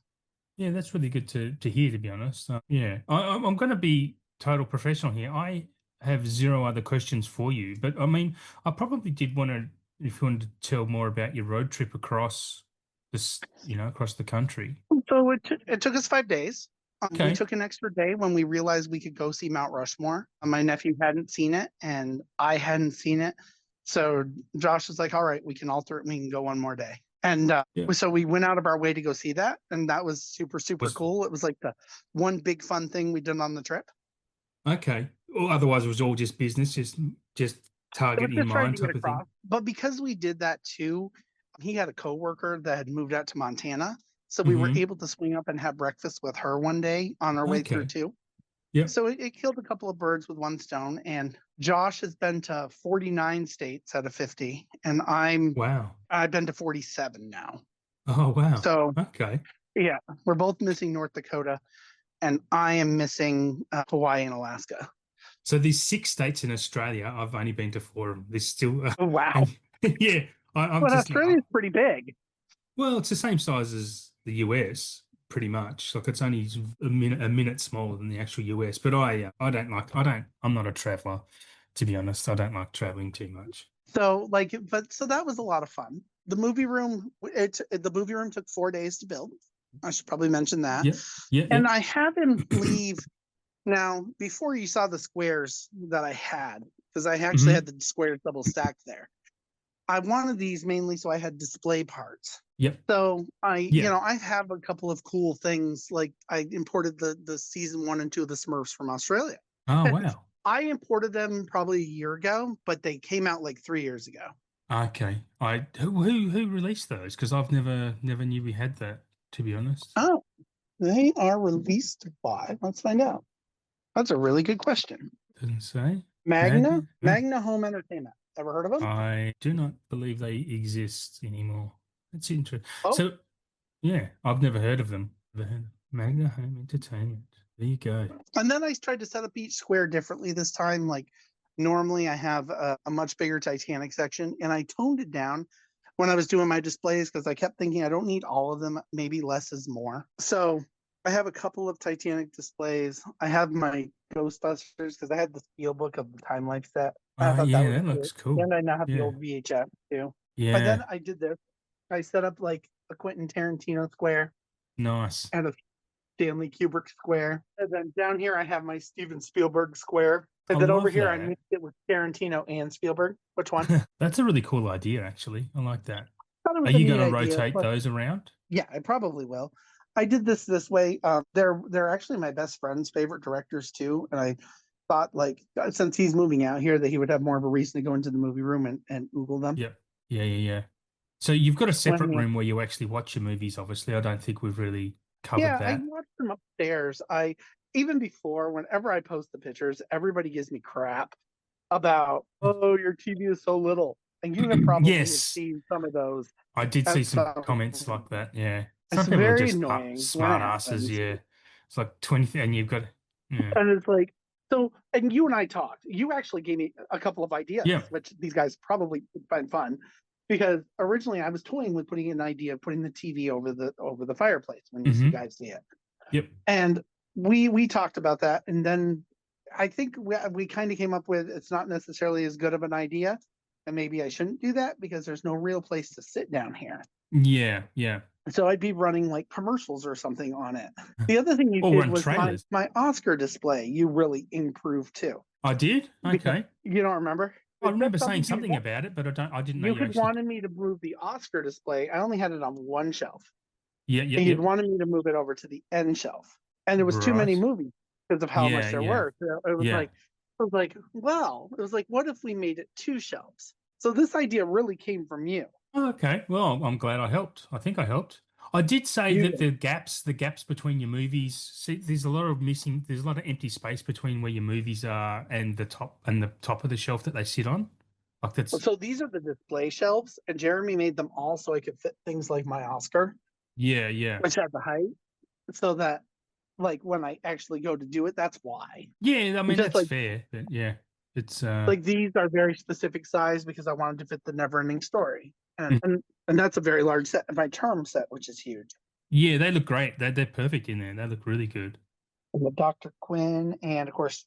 Speaker 1: yeah, that's really good to hear, to be honest. Yeah, I'm going to be total professional here. I have zero other questions for you, but I mean, I probably did want to, if you wanted to tell more about your road trip across this, across the country.
Speaker 2: So it took us 5 days. We
Speaker 1: Okay.
Speaker 2: took an extra day when we realized we could go see Mount Rushmore. My nephew hadn't seen it, and I hadn't seen it. So Josh was like, "All right, we can alter it. We can go one more day." And
Speaker 1: Yeah.
Speaker 2: so we went out of our way to go see that, and that was super, super
Speaker 1: Was
Speaker 2: cool. It was like the one big fun thing we did on the trip.
Speaker 1: okay. Or otherwise, it was all just business, just
Speaker 2: It was
Speaker 1: target in
Speaker 2: just trying
Speaker 1: mind
Speaker 2: to get
Speaker 1: type of
Speaker 2: across.
Speaker 1: thing.
Speaker 2: But because we did that too, he had a coworker that had moved out to Montana. So we were
Speaker 1: Hmm.
Speaker 2: able to swing up and have breakfast with her one day on our way through
Speaker 1: Okay.
Speaker 2: too.
Speaker 1: Yep.
Speaker 2: So it killed a couple of birds with one stone. And Josh has been to 49 states out of 50, and
Speaker 1: Wow.
Speaker 2: I've been to 47 now.
Speaker 1: Oh, wow.
Speaker 2: So
Speaker 1: Okay.
Speaker 2: yeah, we're both missing North Dakota, and I am missing Hawaii and Alaska.
Speaker 1: So these 6 states in Australia, I've only been to four of them. There's still,
Speaker 2: Oh, wow.
Speaker 1: and yeah, I'm
Speaker 2: But
Speaker 1: just like,
Speaker 2: Australia's pretty big.
Speaker 1: well, it's the same size as the US, pretty much. Like it's only a minute smaller than the actual US. But I'm not a traveler, to be honest. I don't like traveling too much.
Speaker 2: So that was a lot of fun. The movie room took 4 days to build. I should probably mention that.
Speaker 1: Yeah, yeah, yeah.
Speaker 2: And I had him leave. Now, before you saw the squares that I had, because I actually had
Speaker 1: Hmm.
Speaker 2: the squares double stacked there, I wanted these mainly so I had display parts.
Speaker 1: Yep,
Speaker 2: So
Speaker 1: yeah.
Speaker 2: I have a couple of cool things. Like I imported the season 1 and 2 of the Smurfs from Australia.
Speaker 1: Oh, wow.
Speaker 2: I imported them probably a year ago, but they came out like 3 years ago.
Speaker 1: Okay. Who released those? Because I've never knew we had that, to be honest.
Speaker 2: Oh, they are released by. Let's find out. That's a really good question.
Speaker 1: Doesn't say.
Speaker 2: Magna,
Speaker 1: Magna? No.
Speaker 2: Magna Home Entertainment. Ever heard of them?
Speaker 1: I do not believe they exist anymore. That's interesting.
Speaker 2: Oh,
Speaker 1: So, yeah, I've never heard of them. Never heard of Magna Home Entertainment. There you go.
Speaker 2: and then I tried to set up each square differently this time. Like normally I have a much bigger Titanic section, and I toned it down when I was doing my displays because I kept thinking I don't need all of them. Maybe less is more. So I have a couple of Titanic displays. I have my Ghostbusters because I had the Steelbook of the Time Life set. I thought that
Speaker 1: Yeah,
Speaker 2: was
Speaker 1: that
Speaker 2: cool.
Speaker 1: looks cool.
Speaker 2: And I now have the
Speaker 1: Yeah,
Speaker 2: old VHS too. But then
Speaker 1: yeah,
Speaker 2: I did this. I set up like a Quentin Tarantino square
Speaker 1: nice.
Speaker 2: and a Stanley Kubrick square. And then down here I have my Steven Spielberg square.
Speaker 1: I
Speaker 2: And then over
Speaker 1: love
Speaker 2: here I
Speaker 1: that.
Speaker 2: mixed it with Tarantino and Spielberg. Which one?
Speaker 1: That's a really cool idea, actually. I like that.
Speaker 2: I thought it
Speaker 1: Are
Speaker 2: was a
Speaker 1: you
Speaker 2: neat
Speaker 1: going to
Speaker 2: idea.
Speaker 1: rotate
Speaker 2: But
Speaker 1: those around?
Speaker 2: yeah, I probably will. I did this way. They're actually my best friend's favorite directors too, and I thought like since he's moving out here that he would have more of a reason to go into the movie room and Google them.
Speaker 1: Yep. Yeah, yeah, yeah. So you've got a separate
Speaker 2: When
Speaker 1: room where you actually watch your movies, obviously. I don't think we've really covered
Speaker 2: Yeah, I
Speaker 1: that.
Speaker 2: watch them upstairs. I even before whenever I post the pictures, everybody gives me crap about your TV is so little, and you have probably have
Speaker 1: Yes,
Speaker 2: seen some of those
Speaker 1: I did see
Speaker 2: at
Speaker 1: some
Speaker 2: some.
Speaker 1: comments like that. Yeah.
Speaker 2: It's
Speaker 1: Some people are
Speaker 2: very
Speaker 1: just
Speaker 2: annoying when it
Speaker 1: smart asses.
Speaker 2: happens,
Speaker 1: Yeah. It's like 20, and you've got, yeah.
Speaker 2: and it's like So, and you and I talked. You actually gave me a couple of ideas,
Speaker 1: Yeah.
Speaker 2: which these guys probably find fun, because originally I was toying with putting an idea of putting the TV over the fireplace when you
Speaker 1: Hmm.
Speaker 2: guys see it,
Speaker 1: Yep.
Speaker 2: and we talked about that, and then I think we kind of came up with it's not necessarily as good of an idea, and maybe I shouldn't do that because there's no real place to sit down here.
Speaker 1: Yeah. Yeah.
Speaker 2: So I'd be running like commercials or something on it. The other thing you
Speaker 1: Or
Speaker 2: did
Speaker 1: run
Speaker 2: was
Speaker 1: trailers.
Speaker 2: my Oscar display. You really improved too,
Speaker 1: I did.
Speaker 2: because
Speaker 1: Okay.
Speaker 2: you don't remember.
Speaker 1: I
Speaker 2: Is that
Speaker 1: remember saying
Speaker 2: something
Speaker 1: something about it, but I didn't know
Speaker 2: you
Speaker 1: you
Speaker 2: had
Speaker 1: actually.
Speaker 2: wanted me to move the Oscar display? I only had it on one shelf,
Speaker 1: Yeah.
Speaker 2: and
Speaker 1: Yep.
Speaker 2: you'd
Speaker 1: Yep.
Speaker 2: wanted me to move it over to the end shelf, and there was too many
Speaker 1: Right.
Speaker 2: movies because of how
Speaker 1: Yeah.
Speaker 2: much there
Speaker 1: Yeah.
Speaker 2: were. So it was
Speaker 1: Yeah.
Speaker 2: like, well, it was like, what if we made it two shelves? So this idea really came from you.
Speaker 1: Oh, okay. Well, I'm glad I helped. I think I helped. I did say
Speaker 2: You
Speaker 1: that
Speaker 2: did.
Speaker 1: the gaps between your movies, see, there's a lot of empty space between where your movies are and the top of the shelf that they sit on. Like that's,
Speaker 2: So these are the display shelves, and Jeremy made them all so I could fit things like my Oscar,
Speaker 1: yeah, yeah.
Speaker 2: which had the height, so that like when I actually go to do it, that's why.
Speaker 1: Yeah, I mean
Speaker 2: Just
Speaker 1: that's
Speaker 2: like
Speaker 1: fair, but yeah. It's
Speaker 2: these are very specific size because I wanted to fit the never ending story.
Speaker 1: mm,
Speaker 2: And that's a very large set of my term set, which is huge.
Speaker 1: yeah, they look great. They're perfect in there. They look really good.
Speaker 2: And the Dr. Quinn and of course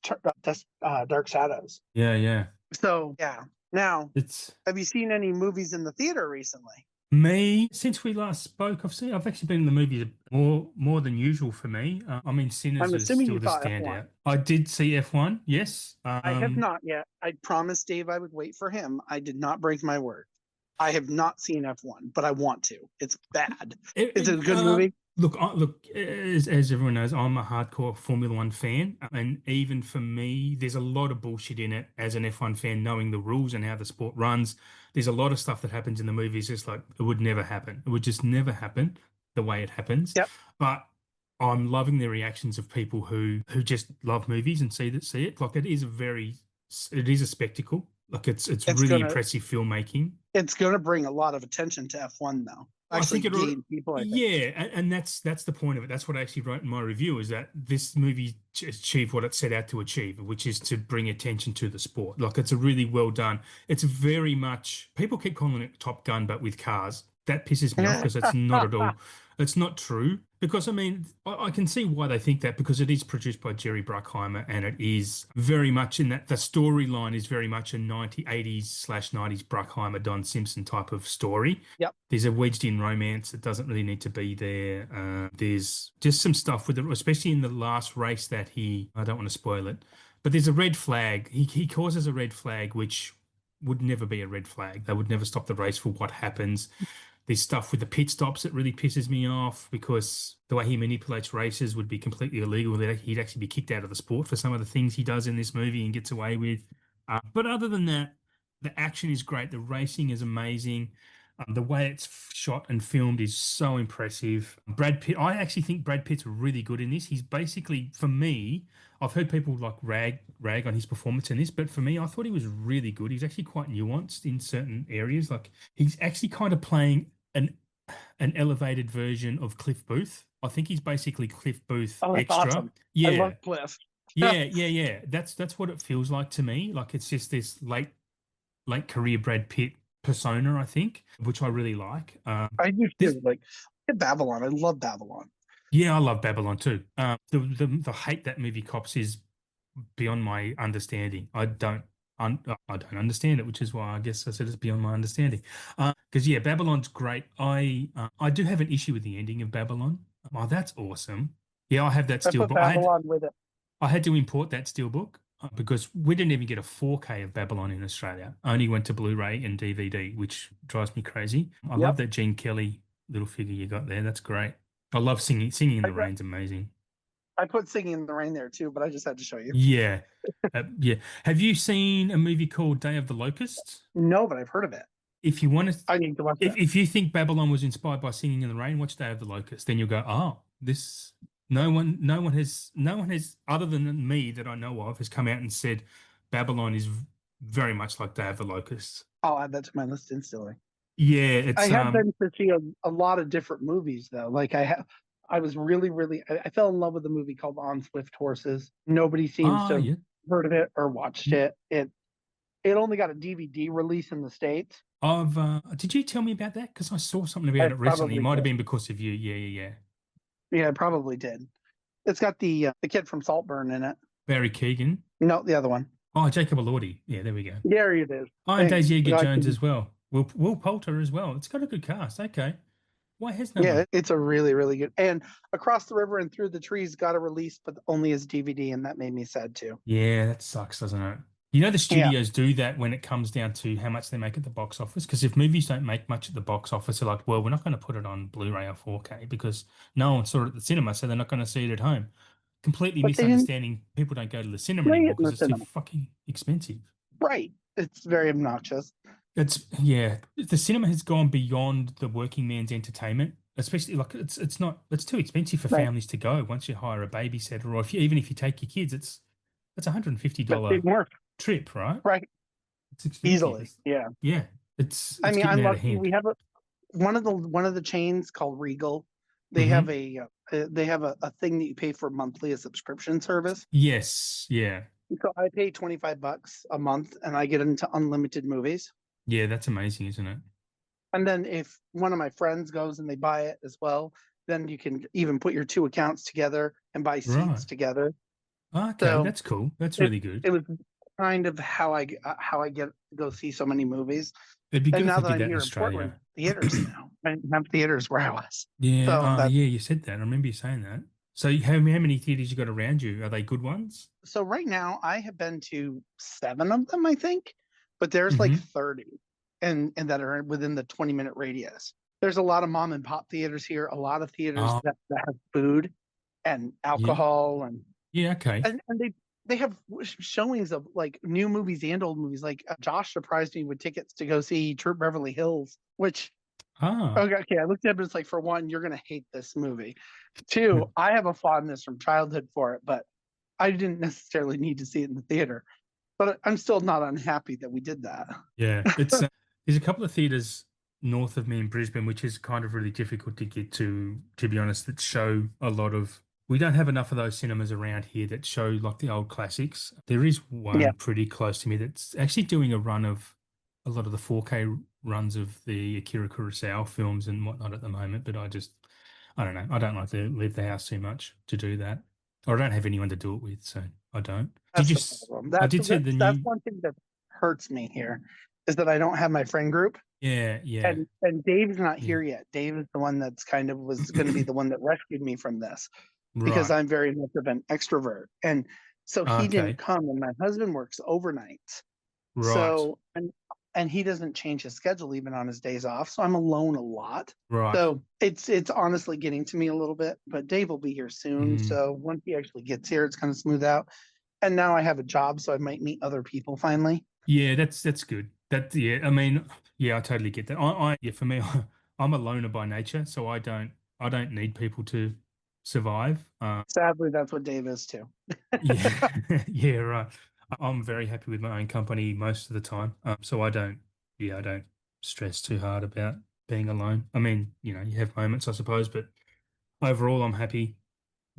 Speaker 2: Dark Shadows.
Speaker 1: Yeah, yeah.
Speaker 2: So yeah. Now,
Speaker 1: It's
Speaker 2: have you seen any movies in the theater recently?
Speaker 1: me, since we last spoke, I've actually been in the movies more than usual for me. I mean, Sinners
Speaker 2: I'm
Speaker 1: is
Speaker 2: assuming
Speaker 1: still
Speaker 2: you
Speaker 1: the
Speaker 2: saw F1.
Speaker 1: standout. I did see F1, yes.
Speaker 2: I have not yet. I promised Dave I would wait for him. I did not break my word. I have not seen F1, but I want to. It's bad. Is it a good movie?
Speaker 1: Look. As everyone knows, I'm a hardcore Formula One fan, and even for me, there's a lot of bullshit in it. As an F1 fan, knowing the rules and how the sport runs, there's a lot of stuff that happens in the movies. Just like it would never happen. It would just never happen the way it happens.
Speaker 2: Yep.
Speaker 1: But I'm loving the reactions of people who just love movies and see it. Like it is a spectacle. Like it's
Speaker 2: It's
Speaker 1: really
Speaker 2: gonna
Speaker 1: impressive filmmaking.
Speaker 2: it's gonna bring a lot of attention to F1 though.
Speaker 1: I
Speaker 2: Actually
Speaker 1: think
Speaker 2: gain people, I think.
Speaker 1: yeah, and that's the point of it. That's what I actually wrote in my review is that this movie achieved what it set out to achieve, which is to bring attention to the sport. Like it's a really well done. It's very much people keep calling it Top Gun, but with cars. That pisses me off because it's not at all. It's not true. Because I mean, I can see why they think that because it is produced by Jerry Bruckheimer and it is very much in that the storyline is very much a 80s/90s Bruckheimer Don Simpson type of story.
Speaker 2: Yep.
Speaker 1: There's a wedged in romance that doesn't really need to be there. There's just some stuff with it, especially in the last race that I don't want to spoil it, but there's a red flag. He causes a red flag, which would never be a red flag. They would never stop the race for what happens. There's stuff with the pit stops that really pisses me off because the way he manipulates races would be completely illegal. He'd actually be kicked out of the sport for some of the things he does in this movie and gets away with. But other than that, the action is great. The racing is amazing. The way it's shot and filmed is so impressive. Brad Pitt, I actually think Brad Pitt's really good in this. He's basically, for me, I've heard people like rag on his performance in this, but for me, I thought he was really good. He's actually quite nuanced in certain areas. Like he's actually kind of playing an elevated version of Cliff Booth. I think he's basically Cliff Booth
Speaker 2: Oh, that's
Speaker 1: extra.
Speaker 2: awesome. I love
Speaker 1: Yeah.
Speaker 2: Cliff.
Speaker 1: Yeah. That's what it feels like to me. Like it's just this late career Brad Pitt persona, I think, which I really like.
Speaker 2: I do
Speaker 1: This,
Speaker 2: too. Like Babylon. I love Babylon.
Speaker 1: yeah, I love Babylon too. The hate that movie cops is beyond my understanding. I don't understand it, which is why I guess I said it's beyond my understanding. Because yeah, Babylon's great. I do have an issue with the ending of Babylon. Oh, that's awesome. Yeah, I have that
Speaker 2: I put
Speaker 1: steelbook.
Speaker 2: Babylon with it.
Speaker 1: I had to import that steelbook because we didn't even get a 4K of Babylon in Australia. I only went to Blu-ray and DVD, which drives me crazy. I love
Speaker 2: Yep.
Speaker 1: that Gene Kelly little figure you got there. That's great. I love singing. Singing in
Speaker 2: I,
Speaker 1: the Rain's amazing.
Speaker 2: I put Singing in the Rain there too, but I just had to show you.
Speaker 1: Yeah. Yeah. Have you seen a movie called Day of the Locusts?
Speaker 2: No, but I've heard of it.
Speaker 1: If you want to,
Speaker 2: I need to watch that.
Speaker 1: if you think Babylon was inspired by Singing in the Rain, watch Day of the Locusts. Then you'll go, oh, this. No one has, other than me that I know of, has come out and said Babylon is very much like Day of the Locusts.
Speaker 2: I'll add that to my list instantly.
Speaker 1: Yeah,
Speaker 2: I
Speaker 1: it's
Speaker 2: have been to see a lot of different movies though. Like I was really, really I fell in love with a movie called On Swift Horses. Nobody seems to
Speaker 1: yeah.
Speaker 2: heard of it or watched
Speaker 1: Y-
Speaker 2: it. It only got a DVD release in the States.
Speaker 1: I've did you tell me about that? Because I saw something
Speaker 2: I
Speaker 1: about it recently. It
Speaker 2: probably
Speaker 1: might have
Speaker 2: did.
Speaker 1: been because of you. Yeah, yeah, yeah.
Speaker 2: Yeah, I probably did. It's got the kid from Saltburn in it.
Speaker 1: Barry Keegan.
Speaker 2: No, the other one.
Speaker 1: Oh, Jacob Elordi. Yeah, there we go.
Speaker 2: There it is.
Speaker 1: Oh, and
Speaker 2: Thanks.
Speaker 1: Daisy Edgar
Speaker 2: I
Speaker 1: Jones
Speaker 2: can,
Speaker 1: as well. Will Poulter as well. It's got a good cast. Okay. Why has no
Speaker 2: yeah,
Speaker 1: one?
Speaker 2: it's a really, really good. And Across the River and Through the Trees got a release, but only as DVD, and that made me sad too.
Speaker 1: Yeah, that sucks, doesn't it? You know, the
Speaker 2: Yeah,
Speaker 1: studios do that when it comes down to how much they make at the box office. Because if movies don't make much at the box office, they're like, well, we're not going to put it on Blu-ray or 4K because no one saw it at the cinema, so they're not going to see it at home. Completely
Speaker 2: but they didn't
Speaker 1: misunderstanding. People don't go to the cinema
Speaker 2: play
Speaker 1: anymore
Speaker 2: it in
Speaker 1: because
Speaker 2: the
Speaker 1: it's too
Speaker 2: cinema.
Speaker 1: fucking expensive.
Speaker 2: Right. It's very obnoxious.
Speaker 1: It's yeah, the cinema has gone beyond the working man's entertainment. Especially like it's too expensive for
Speaker 2: Right.
Speaker 1: families to go. Once you hire a babysitter, or even if you take your kids, it's
Speaker 2: But they
Speaker 1: $150
Speaker 2: work.
Speaker 1: trip, right?
Speaker 2: Right.
Speaker 1: It's expensive.
Speaker 2: Easily. Yeah.
Speaker 1: Yeah,
Speaker 2: I
Speaker 1: it's
Speaker 2: mean,
Speaker 1: getting
Speaker 2: I'm
Speaker 1: out of
Speaker 2: lucky. We
Speaker 1: hand.
Speaker 2: have one of the chains called Regal. They have
Speaker 1: Hmm.
Speaker 2: a thing that you pay for monthly, a subscription service.
Speaker 1: Yes, yeah,
Speaker 2: So I pay $25 a month and I get into unlimited movies.
Speaker 1: yeah. That's amazing, isn't it?
Speaker 2: And then if one of my friends goes and they buy it as well, then you can even put your two accounts together and buy
Speaker 1: Right.
Speaker 2: seats together.
Speaker 1: Okay,
Speaker 2: So
Speaker 1: that's cool. That's
Speaker 2: it
Speaker 1: really good.
Speaker 2: it was kind of how I get to go see so many movies.
Speaker 1: It'd be
Speaker 2: And
Speaker 1: good if
Speaker 2: now
Speaker 1: they
Speaker 2: that
Speaker 1: did
Speaker 2: I'm
Speaker 1: that in
Speaker 2: here in Portland,
Speaker 1: Australia.
Speaker 2: theaters now. I didn't have theaters where I was.
Speaker 1: Yeah.
Speaker 2: So that
Speaker 1: Yeah. You said that. I remember you saying that. So how many theaters you got around you? Are they good ones?
Speaker 2: so right now I have been to seven of them, I think, but there's like
Speaker 1: Hmm.
Speaker 2: 30 and that are within the 20-minute radius. There's a lot of mom and pop theaters here, a lot of theaters
Speaker 1: Oh,
Speaker 2: that have food and
Speaker 1: yeah.
Speaker 2: alcohol
Speaker 1: Yeah. Okay.
Speaker 2: and they have showings of like new movies and old movies. Like Josh surprised me with tickets to go see Troop Beverly Hills, which
Speaker 1: Ah.
Speaker 2: okay, I looked at it. It's like, for one, you're gonna hate this movie. Two, I have a fondness from childhood for it, but I didn't necessarily need to see it in the theater. But I'm still not unhappy that we did that.
Speaker 1: Yeah. It's there's a couple of theaters north of me in Brisbane, which is kind of really difficult to get to be honest, that show a lot of. We don't have enough of those cinemas around here that show like the old classics. There is
Speaker 2: Yeah,
Speaker 1: one pretty close to me that's actually doing a run of a lot of the 4K runs of the Akira Kurosawa films and whatnot at the moment, but I don't know. I don't like to leave the house too much to do that. Or I don't have anyone to do it with, so I don't. Did
Speaker 2: that's
Speaker 1: you?
Speaker 2: the problem.
Speaker 1: I
Speaker 2: That's
Speaker 1: did see the
Speaker 2: that's
Speaker 1: new.
Speaker 2: one thing that hurts me here is that I don't have my friend group.
Speaker 1: Yeah, yeah,
Speaker 2: And Dave's not
Speaker 1: yeah.
Speaker 2: here yet. Dave is the one that's kind of was going to be the one that rescued me from this because
Speaker 1: Right.
Speaker 2: I'm very much of an extrovert. And so he didn't
Speaker 1: Okay.
Speaker 2: come and my husband works overnights.
Speaker 1: Right.
Speaker 2: So and he doesn't change his schedule even on his days off. So I'm alone a lot.
Speaker 1: Right.
Speaker 2: So it's honestly getting to me a little bit, but Dave will be here soon.
Speaker 1: Mm.
Speaker 2: So once he actually gets here, it's going to smooth out. And now I have a job, so I might meet other people finally.
Speaker 1: Yeah, that's good. That yeah, I mean, yeah, I totally get that. I yeah, for me, I'm a loner by nature, so I don't need people to survive.
Speaker 2: Sadly, that's what Dave is too.
Speaker 1: Yeah, yeah, right. I'm very happy with my own company most of the time. So I don't stress too hard about being alone. I mean, you have moments, I suppose, but overall, I'm happy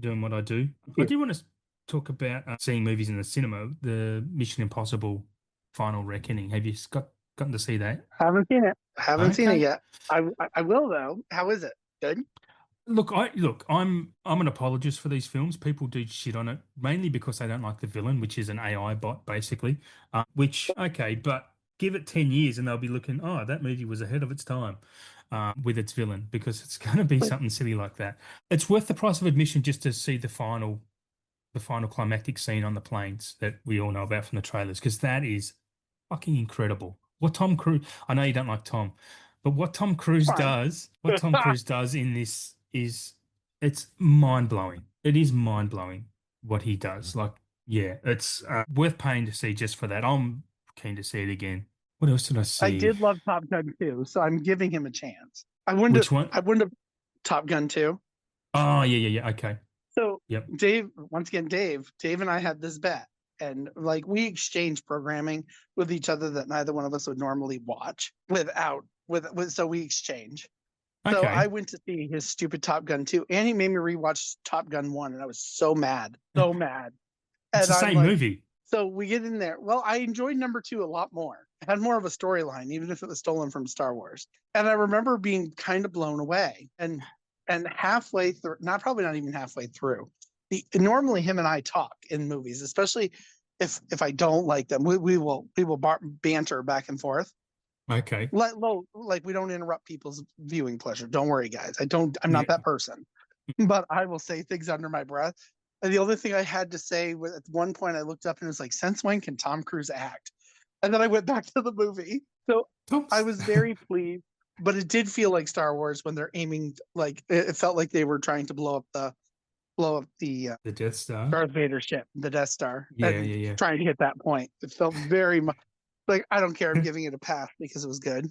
Speaker 1: doing what I do. I do want to talk about seeing movies in the cinema. The Mission Impossible Final Reckoning. Have you gotten to see that?
Speaker 2: Haven't seen it. Haven't seen it
Speaker 1: Okay.
Speaker 2: yet. I will though. How is it? Good.
Speaker 1: I'm an apologist for these films. People do shit on it mainly because they don't like the villain, which is an AI bot basically. Which okay, but give it 10 years and they'll be looking, oh, that movie was ahead of its time with its villain because it's going to be something silly like that. It's worth the price of admission just to see the final climactic scene on the planes that we all know about from the trailers because that is fucking incredible. What Tom Cruise, I know you don't like Tom, but
Speaker 2: Fine.
Speaker 1: What Tom Cruise does in this it's mind blowing. It is mind blowing what he does. Like, yeah, it's worth paying to see just for that. I'm keen to see it again. What else did I
Speaker 2: I
Speaker 1: see?
Speaker 2: did love Top Gun 2, so I'm giving him a chance. I wouldn't have
Speaker 1: Which one?
Speaker 2: I wouldn't have Top Gun 2.
Speaker 1: Oh, yeah, yeah, yeah. Okay.
Speaker 2: So
Speaker 1: Yep.
Speaker 2: Dave and I had this bet. And like we exchanged programming with each other that neither one of us would normally watch so we exchange. So I
Speaker 1: Okay.
Speaker 2: went to see his stupid Top Gun 2, and he made me rewatch Top Gun 1, and I was so mad, so mad.
Speaker 1: It's
Speaker 2: And
Speaker 1: the
Speaker 2: I'm
Speaker 1: same
Speaker 2: like,
Speaker 1: movie.
Speaker 2: So we get in there. Well, I enjoyed number two a lot more. It had more of a storyline, even if it was stolen from Star Wars. And I remember being kind of blown away. And halfway through, not probably not even halfway through. Normally him and I talk in movies, especially if I don't like them. We will banter back and forth.
Speaker 1: Okay.
Speaker 2: Like we don't interrupt people's viewing pleasure. Don't worry, guys. I'm
Speaker 1: Yeah.
Speaker 2: not that person. But I will say things under my breath. And the only thing I had to say was at one point I looked up and it was like, since when can Tom Cruise act? And then I went back to the movie. So I
Speaker 1: Tom's
Speaker 2: was very pleased, but it did feel like Star Wars when they're aiming like it felt like they were trying to blow up the
Speaker 1: the Death Star.
Speaker 2: Darth Vader ship, the Death Star,
Speaker 1: Yeah,
Speaker 2: and
Speaker 1: yeah, yeah.
Speaker 2: trying to hit that point. It felt very much like I don't care. I'm giving it a pass because it was good.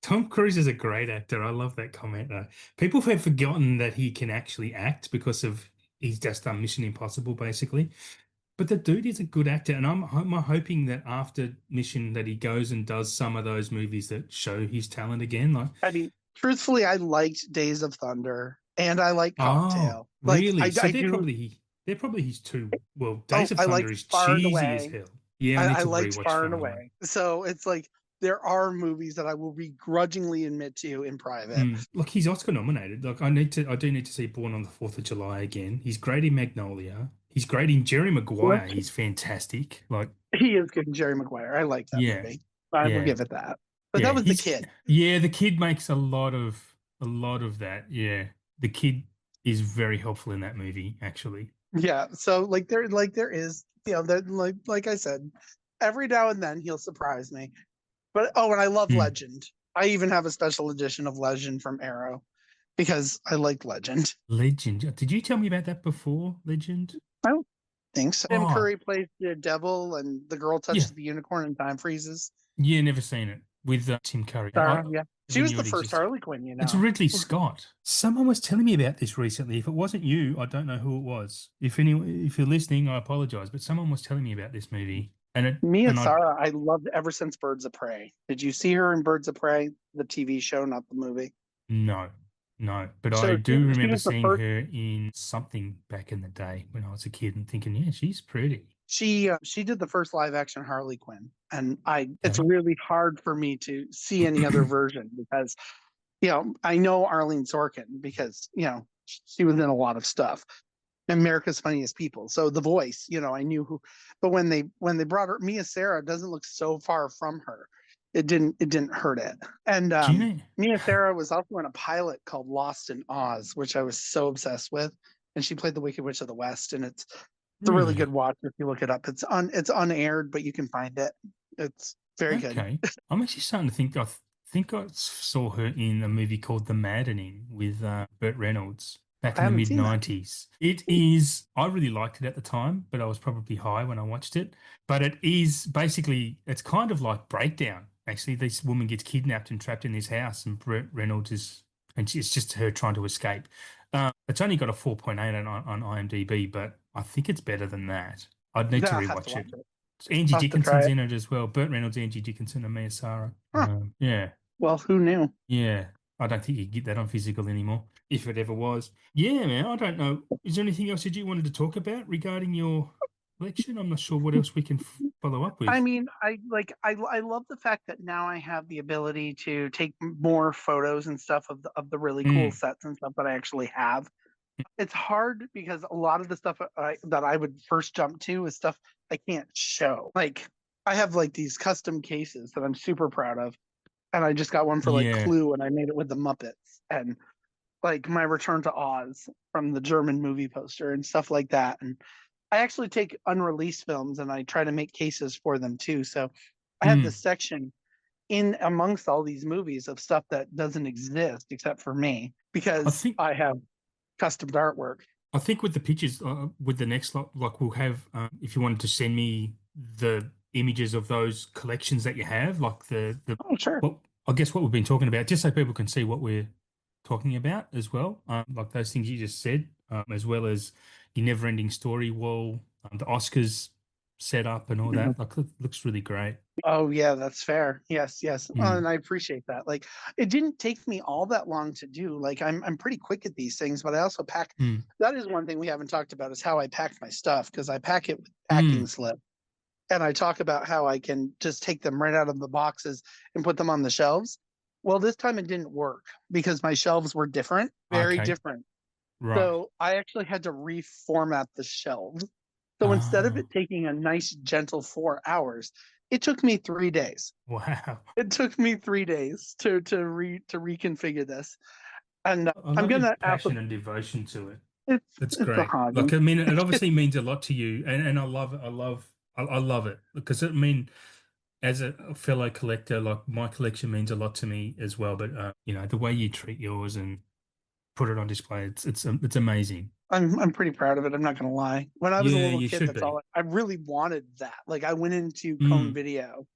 Speaker 1: Tom Cruise is a great actor. I love that comment. People have forgotten that he can actually act because of he's just done Mission Impossible, basically. But the dude is a good actor, and I'm hoping that after Mission that he goes and does some of those movies that show his talent again. Like,
Speaker 2: I mean, truthfully, I liked Days of Thunder and I like
Speaker 1: oh,
Speaker 2: Cocktail. Like
Speaker 1: really? So
Speaker 2: I do.
Speaker 1: they're probably his two. Well,
Speaker 2: Oh,
Speaker 1: Days of
Speaker 2: I
Speaker 1: Thunder
Speaker 2: liked
Speaker 1: is
Speaker 2: Far and
Speaker 1: cheesy as
Speaker 2: Away.
Speaker 1: hell. Yeah, I
Speaker 2: I,
Speaker 1: need
Speaker 2: I
Speaker 1: to
Speaker 2: liked
Speaker 1: rewatch
Speaker 2: Far and
Speaker 1: Far and Away.
Speaker 2: Away. So it's like there are movies that I will begrudgingly admit to in private.
Speaker 1: Like he's Oscar nominated. Like I do need to see Born on the Fourth of July again. He's great in Magnolia. He's great in Jerry Maguire. He's fantastic. Like,
Speaker 2: He is good in Jerry Maguire. I like that
Speaker 1: yeah,
Speaker 2: movie. I will
Speaker 1: yeah,
Speaker 2: give it that. But
Speaker 1: yeah.
Speaker 2: that was the kid.
Speaker 1: The kid makes a lot of that. Yeah, the kid is very helpful in that movie, actually.
Speaker 2: Yeah. So there is, that like I said, every now and then he'll surprise me. But and I love
Speaker 1: Hmm.
Speaker 2: Legend. I even have a special edition of Legend from Arrow because I like Legend.
Speaker 1: Legend. Did you tell me about that before, Legend?
Speaker 2: I don't think so. Tim
Speaker 1: Oh,
Speaker 2: Curry plays the devil, and the girl
Speaker 1: yeah.
Speaker 2: touches the unicorn and time freezes.
Speaker 1: Yeah, never seen it with Tim Curry. I
Speaker 2: Sarah, yeah, she
Speaker 1: never
Speaker 2: was
Speaker 1: knew
Speaker 2: the
Speaker 1: it
Speaker 2: first
Speaker 1: existed.
Speaker 2: Harley Quinn.
Speaker 1: It's Ridley Scott. Someone was telling me about this recently. If it wasn't you, I don't know who it was. If you're listening, I apologize, but someone was telling me about this movie,
Speaker 2: Mia
Speaker 1: and I
Speaker 2: Sara, I loved ever since Birds of Prey. Did you see her in Birds of Prey, the TV show, not the movie?
Speaker 1: no, no, but I
Speaker 2: So
Speaker 1: do
Speaker 2: she
Speaker 1: remember
Speaker 2: was the
Speaker 1: seeing
Speaker 2: first.
Speaker 1: her in something back in the day when I was a kid and thinking, yeah, she's pretty.
Speaker 2: She did the first live action Harley Quinn, and it's
Speaker 1: Okay.
Speaker 2: really hard for me to see any other version because I know Arlene Sorkin because she was in a lot of stuff. America's Funniest People. So the voice, I knew who, but when they brought her, Mia Sarah doesn't look so far from her. It didn't hurt it. And
Speaker 1: Do you know?
Speaker 2: Mia Sarah was also in a pilot called Lost in Oz, which I was so obsessed with. And she played the Wicked Witch of the West, and it's a really good
Speaker 1: Really?
Speaker 2: watch if you look it up. It's unaired, but you can find it. It's very good.
Speaker 1: Okay. I'm actually starting to think think I saw her in a movie called The Maddening with Burt Reynolds back
Speaker 2: I
Speaker 1: in the
Speaker 2: haven't
Speaker 1: mid
Speaker 2: seen that.
Speaker 1: 90s. It is, I really liked it at the time, but I was probably high when I watched it. But it is basically, it's kind of like Breakdown. Actually, this woman gets kidnapped and trapped in this house, and Burt Reynolds it's just her trying to escape. It's only got a 4.8 on IMDb, but I think it's better than that. I'd need to
Speaker 2: Yeah, I'll have to
Speaker 1: rewatch
Speaker 2: watch
Speaker 1: it.
Speaker 2: it.
Speaker 1: Angie
Speaker 2: I'll have to try
Speaker 1: Dickinson's
Speaker 2: it.
Speaker 1: in it as well. Burt Reynolds, Angie Dickinson, and Mia Sara.
Speaker 2: Huh.
Speaker 1: Yeah,
Speaker 2: Well, who knew?
Speaker 1: yeah. I don't think you can get that on physical anymore, if it ever was. Yeah, man. I don't know. Is there anything else that you wanted to talk about regarding your collection? I'm not sure what else we can follow up
Speaker 2: I
Speaker 1: with.
Speaker 2: mean, I love the fact that now I have the ability to take more photos and stuff of the really cool
Speaker 1: Mm,
Speaker 2: sets and stuff that I actually have. It's hard because a lot of the stuff that I would first jump to is stuff I can't show. Like I have like these custom cases that I'm super proud of, and I just got one for like
Speaker 1: yeah.
Speaker 2: Clue, and I made it with the Muppets and like my Return to Oz from the German movie poster and stuff like that. And I actually take unreleased films and I try to make cases for them too. So I have
Speaker 1: Mm.
Speaker 2: this section in amongst all these movies of stuff that doesn't exist except for me
Speaker 1: I
Speaker 2: because
Speaker 1: think
Speaker 2: I have custom artwork.
Speaker 1: I think with the pictures, with the next lot, like we'll have, if you wanted to send me the images of those collections that you have, like
Speaker 2: Oh, sure.
Speaker 1: well, I guess what we've been talking about, just so people can see what we're talking about as well, like those things you just said, as well as your never-ending story wall, the Oscars setup and all
Speaker 2: Mhm.
Speaker 1: that. Like, it looks really great.
Speaker 2: Oh yeah, that's fair. Yes, yes.
Speaker 1: Mm,
Speaker 2: And I appreciate that. Like it didn't take me all that long to do. Like I'm pretty quick at these things, but I also pack.
Speaker 1: mm,
Speaker 2: That is one thing we haven't talked about is how I pack my stuff because I pack it with packing
Speaker 1: mm.
Speaker 2: slip. and I talk about how I can just take them right out of the boxes and put them on the shelves. Well, this time it didn't work because my shelves were different, very
Speaker 1: Okay.
Speaker 2: different.
Speaker 1: Right.
Speaker 2: So I actually had to reformat the shelves. So instead of
Speaker 1: Oh,
Speaker 2: it taking a nice, gentle 4 hours, it took me 3 days.
Speaker 1: wow.
Speaker 2: It took me 3 days to reconfigure this, and
Speaker 1: I
Speaker 2: I'm
Speaker 1: love your
Speaker 2: gonna
Speaker 1: passion and devotion to it. That's
Speaker 2: it's a
Speaker 1: great. Like,
Speaker 2: hobby.
Speaker 1: I mean, it obviously means a lot to you, and I love it. I love it because I mean, as a fellow collector, like my collection means a lot to me as well. But the way you treat yours and put it on display, it's amazing.
Speaker 2: I'm pretty proud of it. I'm not gonna lie. When I was a
Speaker 1: Yeah,
Speaker 2: little
Speaker 1: you
Speaker 2: kid,
Speaker 1: should
Speaker 2: that's all
Speaker 1: be.
Speaker 2: I really wanted that. Like I went into Cone
Speaker 1: Mm,
Speaker 2: Video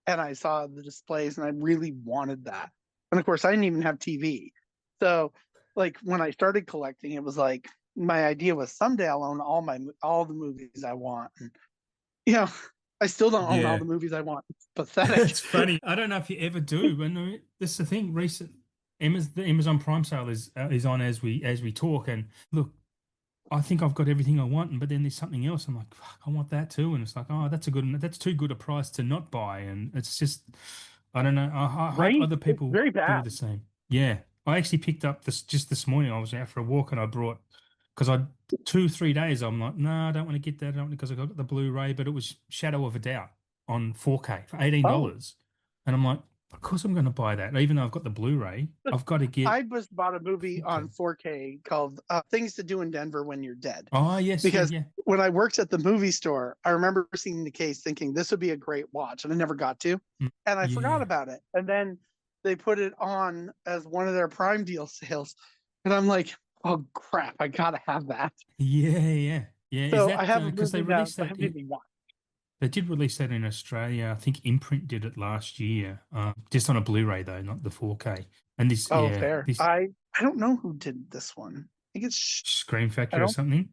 Speaker 2: and I saw the displays and I really wanted that. And of course, I didn't even have TV. So like when I started collecting, it was like my idea was someday I'll own all the movies I want. And you know, I still don't own all
Speaker 1: yeah.
Speaker 2: the movies I want. It's pathetic.
Speaker 1: It's funny. I don't know if you ever do, but no, that's the thing. The Amazon Prime sale is on as we talk, and look, I think I've got everything I want, but then there's something else. I'm like, fuck, I want that too, and it's like, oh, that's too good a price to not buy, and it's just, I don't know. I hope
Speaker 2: Right?
Speaker 1: other
Speaker 2: It's
Speaker 1: people
Speaker 2: very
Speaker 1: do
Speaker 2: bad.
Speaker 1: the same. Yeah, I actually picked up this just this morning. I was out for a walk, and I brought because I 2 3 days. I'm like, no, I don't want to get that. I don't because I got the Blu-ray, but it was Shadow of a Doubt on 4K for
Speaker 2: Oh,
Speaker 1: $18, and I'm like, of course I'm going to buy that, even though I've got the Blu-ray. I've got to get
Speaker 2: I just bought a movie on
Speaker 1: 4K.
Speaker 2: 4K called Things to Do in Denver When You're Dead.
Speaker 1: Oh yes, yeah,
Speaker 2: Because
Speaker 1: yeah.
Speaker 2: when I worked at the movie store, I remember seeing the case thinking this would be a great watch, and I never got to.
Speaker 1: Mm,
Speaker 2: And I forgot
Speaker 1: yeah.
Speaker 2: about it. And then they put it on as one of their Prime deal sales. And I'm like, oh crap, I gotta have that.
Speaker 1: Yeah, yeah, yeah. Is
Speaker 2: So I
Speaker 1: that
Speaker 2: have a
Speaker 1: because they
Speaker 2: movie now
Speaker 1: released
Speaker 2: I
Speaker 1: that
Speaker 2: haven't even watched.
Speaker 1: they did release that in Australia. I think Imprint did it last year, just on a Blu-ray though, not the 4K. And this,
Speaker 2: Oh,
Speaker 1: yeah,
Speaker 2: fair.
Speaker 1: this
Speaker 2: I don't know who did this one. I think it's
Speaker 1: Scream
Speaker 2: I
Speaker 1: Factory or
Speaker 2: don't
Speaker 1: something.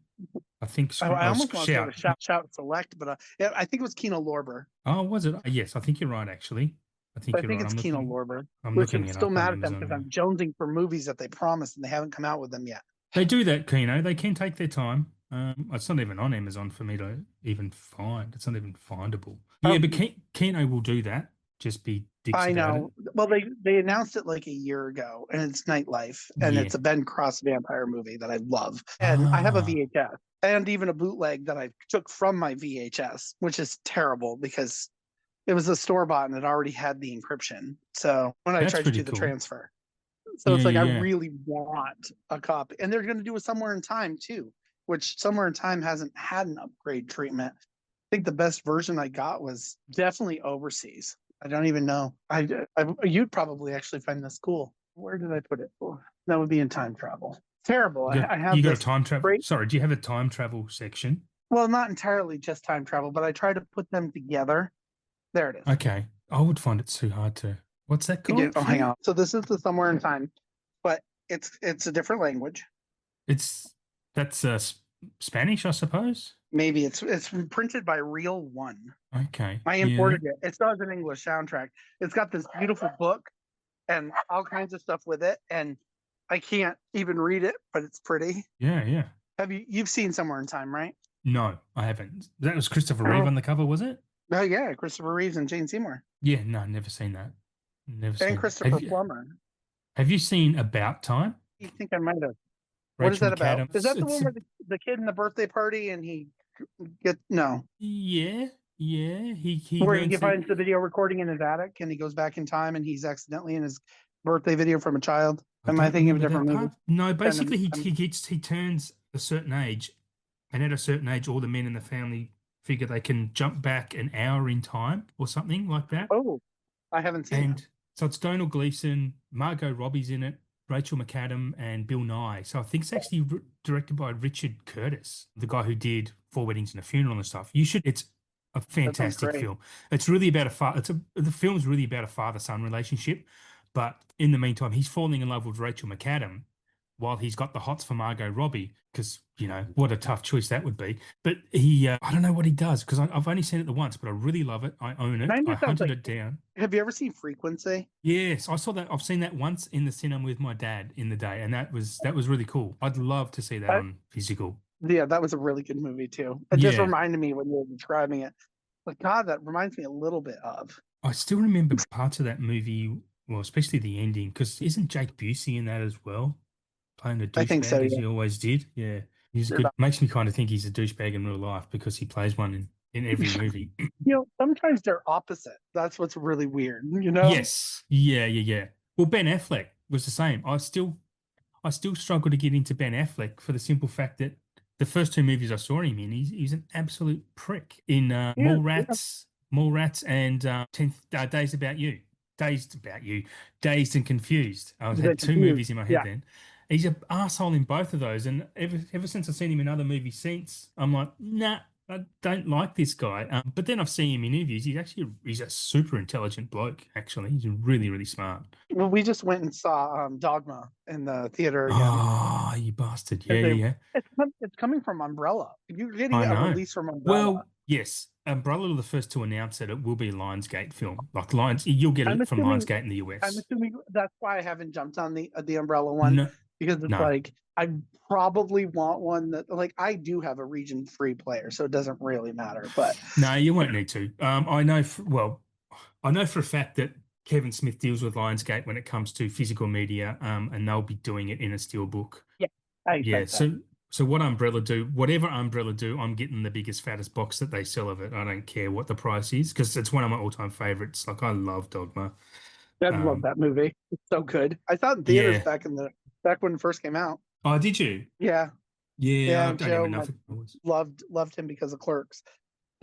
Speaker 1: I think
Speaker 2: I almost want to say it was
Speaker 1: Shout.
Speaker 2: Shout Select, but yeah, I think it was Kino Lorber.
Speaker 1: Oh, was it? Yes, I think you're right. Actually, I think
Speaker 2: I
Speaker 1: you're
Speaker 2: think
Speaker 1: right.
Speaker 2: it's Kino Lorber,
Speaker 1: I'm
Speaker 2: which I'm
Speaker 1: looking it
Speaker 2: still
Speaker 1: up on
Speaker 2: mad at them
Speaker 1: Amazon
Speaker 2: because
Speaker 1: now.
Speaker 2: I'm jonesing for movies that they promised and they haven't come out with them yet.
Speaker 1: They do that, Kino. They can take their time. It's not even on Amazon for me to even find. It's not even findable. Yeah, but
Speaker 2: Um,
Speaker 1: Kino will do that. Just be dicks
Speaker 2: I
Speaker 1: about it.
Speaker 2: know. Well, they announced it like a year ago, and it's Nightlife, and it's
Speaker 1: Yeah.
Speaker 2: a Ben Cross vampire movie that I love. And I have a
Speaker 1: Ah.
Speaker 2: VHS and even a bootleg that I took from my VHS, which is terrible because it was a store bought and it already had the encryption. So when I
Speaker 1: That's
Speaker 2: tried to
Speaker 1: pretty
Speaker 2: do the
Speaker 1: cool.
Speaker 2: transfer, so
Speaker 1: Yeah,
Speaker 2: it's like I
Speaker 1: yeah.
Speaker 2: really want a copy, and they're going to do a Somewhere in Time too, which Somewhere in Time hasn't had an upgrade treatment. I think the best version I got was definitely overseas. I don't even know. You'd probably actually find this cool. Where did I put it? Oh, that would be in time travel. Terrible. I
Speaker 1: You
Speaker 2: have
Speaker 1: got a
Speaker 2: this
Speaker 1: time travel.
Speaker 2: great.
Speaker 1: Sorry, do you have a time travel section?
Speaker 2: Well, not entirely just time travel, but I try to put them together. There it is.
Speaker 1: Okay. I would find it too hard to. What's that called?
Speaker 2: Oh, hang
Speaker 1: Sorry?
Speaker 2: on. So this is the Somewhere in Time, but it's a different language.
Speaker 1: It's that's Spanish, I suppose.
Speaker 2: Maybe it's printed by Real One.
Speaker 1: Okay.
Speaker 2: I
Speaker 1: Yeah.
Speaker 2: imported it. It still has an English soundtrack. It's got this beautiful book and all kinds of stuff with it, and I can't even read it, but it's pretty.
Speaker 1: Yeah, yeah.
Speaker 2: You've seen Somewhere in Time, right?
Speaker 1: No, I haven't. That was Christopher Reeve
Speaker 2: Oh,
Speaker 1: on the cover, was it?
Speaker 2: oh yeah, Christopher Reeves and Jane Seymour
Speaker 1: Yeah, no, never seen that. Never
Speaker 2: and
Speaker 1: seen that.
Speaker 2: Christopher Plummer.
Speaker 1: Have you seen About Time?
Speaker 2: You think I might have? What is
Speaker 1: Rachel
Speaker 2: that about? Is
Speaker 1: McAdams.
Speaker 2: that the one where the kid in the birthday party and he get no,
Speaker 1: Yeah, yeah. He
Speaker 2: where he
Speaker 1: learns that.
Speaker 2: finds the video recording in his attic and he goes back in time and he's accidentally in his birthday video from a child?
Speaker 1: I
Speaker 2: Am I
Speaker 1: don't
Speaker 2: thinking of a
Speaker 1: remember
Speaker 2: different
Speaker 1: that
Speaker 2: movie?
Speaker 1: part. No,
Speaker 2: Kind of.
Speaker 1: basically he turns a certain age, and at a certain age, all the men in the family figure they can jump back an hour in time or something like that.
Speaker 2: Oh, I haven't seen that.
Speaker 1: And so it's Donald Gleason, Margot Robbie's in it, Rachel McAdam, and Bill Nye. So I think it's actually directed by Richard Curtis, the guy who did Four Weddings and a Funeral and stuff. You should. It's a
Speaker 2: That sounds
Speaker 1: fantastic
Speaker 2: great.
Speaker 1: film. It's really about the film's really about a father-son relationship, but in the meantime, he's falling in love with Rachel McAdam while he's got the hots for Margot Robbie, because, what a tough choice that would be. But I don't know what he does because I've only seen it the once, but I really love it. I own it.
Speaker 2: Kind
Speaker 1: I
Speaker 2: of sounds
Speaker 1: hunted
Speaker 2: like.
Speaker 1: it down.
Speaker 2: Have you ever seen Frequency?
Speaker 1: Yes, I saw that. I've seen that once in the cinema with my dad in the day, and that was really cool. I'd love to see that
Speaker 2: I,
Speaker 1: on physical.
Speaker 2: yeah, that was a really good movie too. It just
Speaker 1: Yeah,
Speaker 2: reminded me when you were describing it. Like God, that reminds me a little bit of.
Speaker 1: I still remember parts of that movie, well, especially the ending, because isn't Jake Busey in that as well? Playing a
Speaker 2: I think so.
Speaker 1: douchebag as
Speaker 2: Yeah.
Speaker 1: he always did. Yeah. He's a
Speaker 2: You're
Speaker 1: good,
Speaker 2: about-
Speaker 1: makes me kind of think he's a douchebag in real life because he plays one in every movie.
Speaker 2: Sometimes they're opposite. That's what's really weird.
Speaker 1: Yes. Yeah, yeah, yeah. Well, Ben Affleck was the same. I still struggle to get into Ben Affleck for the simple fact that the first two movies I saw him in, he's an absolute prick in
Speaker 2: Yeah, yeah.
Speaker 1: Mallrats, and 10 Days About You, Dazed About You, Dazed and Confused. I was
Speaker 2: They're
Speaker 1: had two
Speaker 2: confused.
Speaker 1: movies in my head
Speaker 2: Yeah.
Speaker 1: then. He's an asshole in both of those, and ever since I've seen him in other movies since, I'm like, nah. I don't like this guy, but then I've seen him in interviews. He's a super intelligent bloke. Actually, he's really really smart.
Speaker 2: Well, we just went and saw Dogma in the theater again.
Speaker 1: Oh, you bastard! Yeah,
Speaker 2: Because
Speaker 1: yeah, yeah.
Speaker 2: it's coming from Umbrella. You're getting
Speaker 1: I
Speaker 2: a
Speaker 1: know.
Speaker 2: release from Umbrella.
Speaker 1: Well, yes. Umbrella were the first to announce that it will be a Lionsgate film. Like Lions, you'll get
Speaker 2: I'm
Speaker 1: it from
Speaker 2: assuming
Speaker 1: Lionsgate in the
Speaker 2: I'm
Speaker 1: US.
Speaker 2: assuming that's why I haven't jumped on the Umbrella one,
Speaker 1: No,
Speaker 2: because it's
Speaker 1: no,
Speaker 2: like I probably want one that, like, I do have a region free player, so it doesn't really matter. But
Speaker 1: no. You won't need to. I know. Well, I know for a fact that Kevin Smith deals with Lionsgate when it comes to physical media, and they'll be doing it in a steelbook.
Speaker 2: yeah, I
Speaker 1: Yeah.
Speaker 2: expect that.
Speaker 1: So what Umbrella do, whatever Umbrella do, I'm getting the biggest, fattest box that they sell of it. I don't care what the price is because it's one of my all-time favorites. Like I love Dogma.
Speaker 2: I love
Speaker 1: Um,
Speaker 2: that movie. It's so good. I saw it in theaters
Speaker 1: yeah.
Speaker 2: back when it first came out.
Speaker 1: Oh, did you?
Speaker 2: Yeah,
Speaker 1: Yeah,
Speaker 2: yeah.
Speaker 1: I
Speaker 2: And
Speaker 1: don't
Speaker 2: Joe,
Speaker 1: even know
Speaker 2: my
Speaker 1: if it was.
Speaker 2: loved him because of Clerks.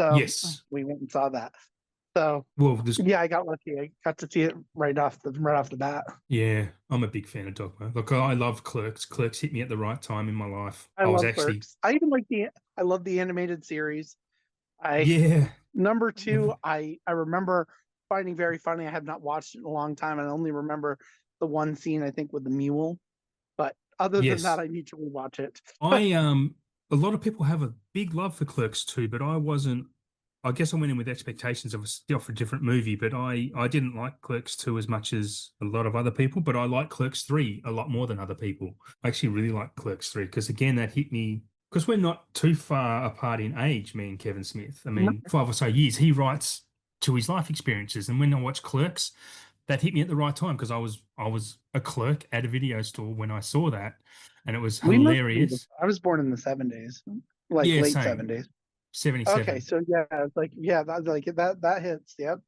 Speaker 2: So
Speaker 1: Yes.
Speaker 2: we went and saw that. So
Speaker 1: Well, this,
Speaker 2: yeah, I got lucky. I got to see it right off the bat.
Speaker 1: yeah, I'm a big fan of Dogma. Look, I love Clerks. Clerks hit me at the right time in my life.
Speaker 2: I
Speaker 1: I was
Speaker 2: love
Speaker 1: actually,
Speaker 2: Clerks. I love the animated series. I
Speaker 1: yeah,
Speaker 2: Number two,
Speaker 1: never,
Speaker 2: I remember finding very funny. I have not watched it in a long time. I only remember the one scene, I think, with the mule. But other than that,
Speaker 1: yes.
Speaker 2: I need to rewatch it.
Speaker 1: I a lot of people have a big love for Clerks too, but I wasn't. I guess I went in with expectations of a different movie, but I didn't like Clerks 2 as much as a lot of other people, but I like Clerks 3 a lot more than other people. I actually really like Clerks 3 because again that hit me because we're not too far apart in age, me and Kevin Smith. I mean, 5 or so years. He writes to his life experiences, and when I watch Clerks, that hit me at the right time because I was a clerk at a video store when I saw that, and it was
Speaker 2: We must be.
Speaker 1: hilarious.
Speaker 2: I was born in the '70s, like
Speaker 1: Yeah,
Speaker 2: late
Speaker 1: same.
Speaker 2: '70s. Okay,
Speaker 1: 77.
Speaker 2: so yeah, it's like yeah, that hits. Yep.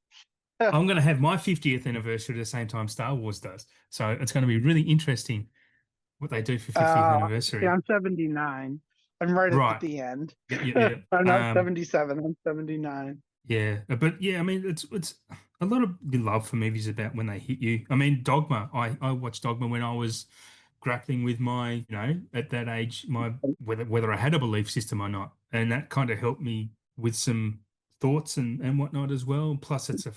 Speaker 1: I'm going to have my 50th anniversary at the same time Star Wars does. So it's going to be really interesting what they do for 50th
Speaker 2: See,
Speaker 1: anniversary.
Speaker 2: I'm 79. I'm right at
Speaker 1: Right.
Speaker 2: the end.
Speaker 1: Yep, yep,
Speaker 2: I'm
Speaker 1: yep.
Speaker 2: not 77. I'm 79.
Speaker 1: Yeah, but yeah, I mean, it's a lot of love for movies about when they hit you. I mean, Dogma. I watched Dogma when I was grappling with my, at that age, my whether I had a belief system or not, and that kind of helped me with some thoughts and whatnot as well. Plus, it's a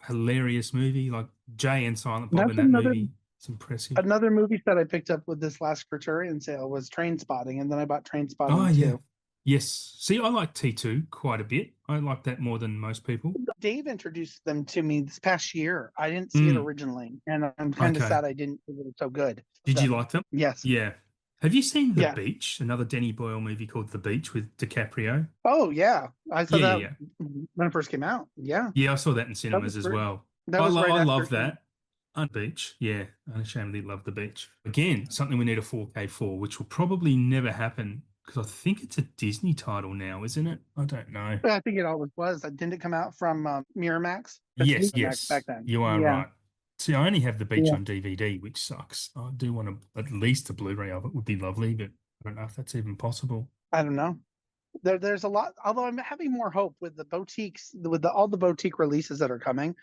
Speaker 1: hilarious movie. Like Jay and Silent Bob
Speaker 2: That's
Speaker 1: in that movie. It's impressive.
Speaker 2: another movie that I picked up with this last Criterion sale was Train Spotting, and then I bought Train
Speaker 1: Oh
Speaker 2: Spotting
Speaker 1: yeah.
Speaker 2: too.
Speaker 1: Yes. See, I like T2 quite a bit. I like that more than most people.
Speaker 2: Dave introduced them to me this past year. I didn't see it
Speaker 1: Mm,
Speaker 2: originally, and I'm kind of
Speaker 1: okay.
Speaker 2: sad I didn't because it was so good.
Speaker 1: Did you
Speaker 2: Them.
Speaker 1: like them?
Speaker 2: Yes.
Speaker 1: Yeah. Have you seen The
Speaker 2: Yeah.
Speaker 1: Beach? Another Danny Boyle movie called The Beach with DiCaprio?
Speaker 2: Oh yeah. I saw
Speaker 1: Yeah, yeah,
Speaker 2: that
Speaker 1: yeah.
Speaker 2: when it first came out. Yeah.
Speaker 1: Yeah, I saw that in
Speaker 2: That was
Speaker 1: cinemas as
Speaker 2: great.
Speaker 1: well.
Speaker 2: That was right
Speaker 1: I
Speaker 2: after
Speaker 1: love that. On Beach, yeah, unashamedly love The Beach. Again, something we need a 4K for, which will probably never happen because I think it's a Disney title now, isn't it? I don't know.
Speaker 2: I think it always was. Didn't it come out from Miramax? It's
Speaker 1: Yes,
Speaker 2: Miramax back
Speaker 1: yes,
Speaker 2: then.
Speaker 1: you are
Speaker 2: Yeah.
Speaker 1: right. See, I only have The Beach
Speaker 2: Yeah.
Speaker 1: on DVD, which sucks. I do want at least a Blu-ray of it would be lovely, but I don't know if that's even possible.
Speaker 2: I don't know. There's a lot. Although I'm having more hope with the boutiques, with all the boutique releases that are coming.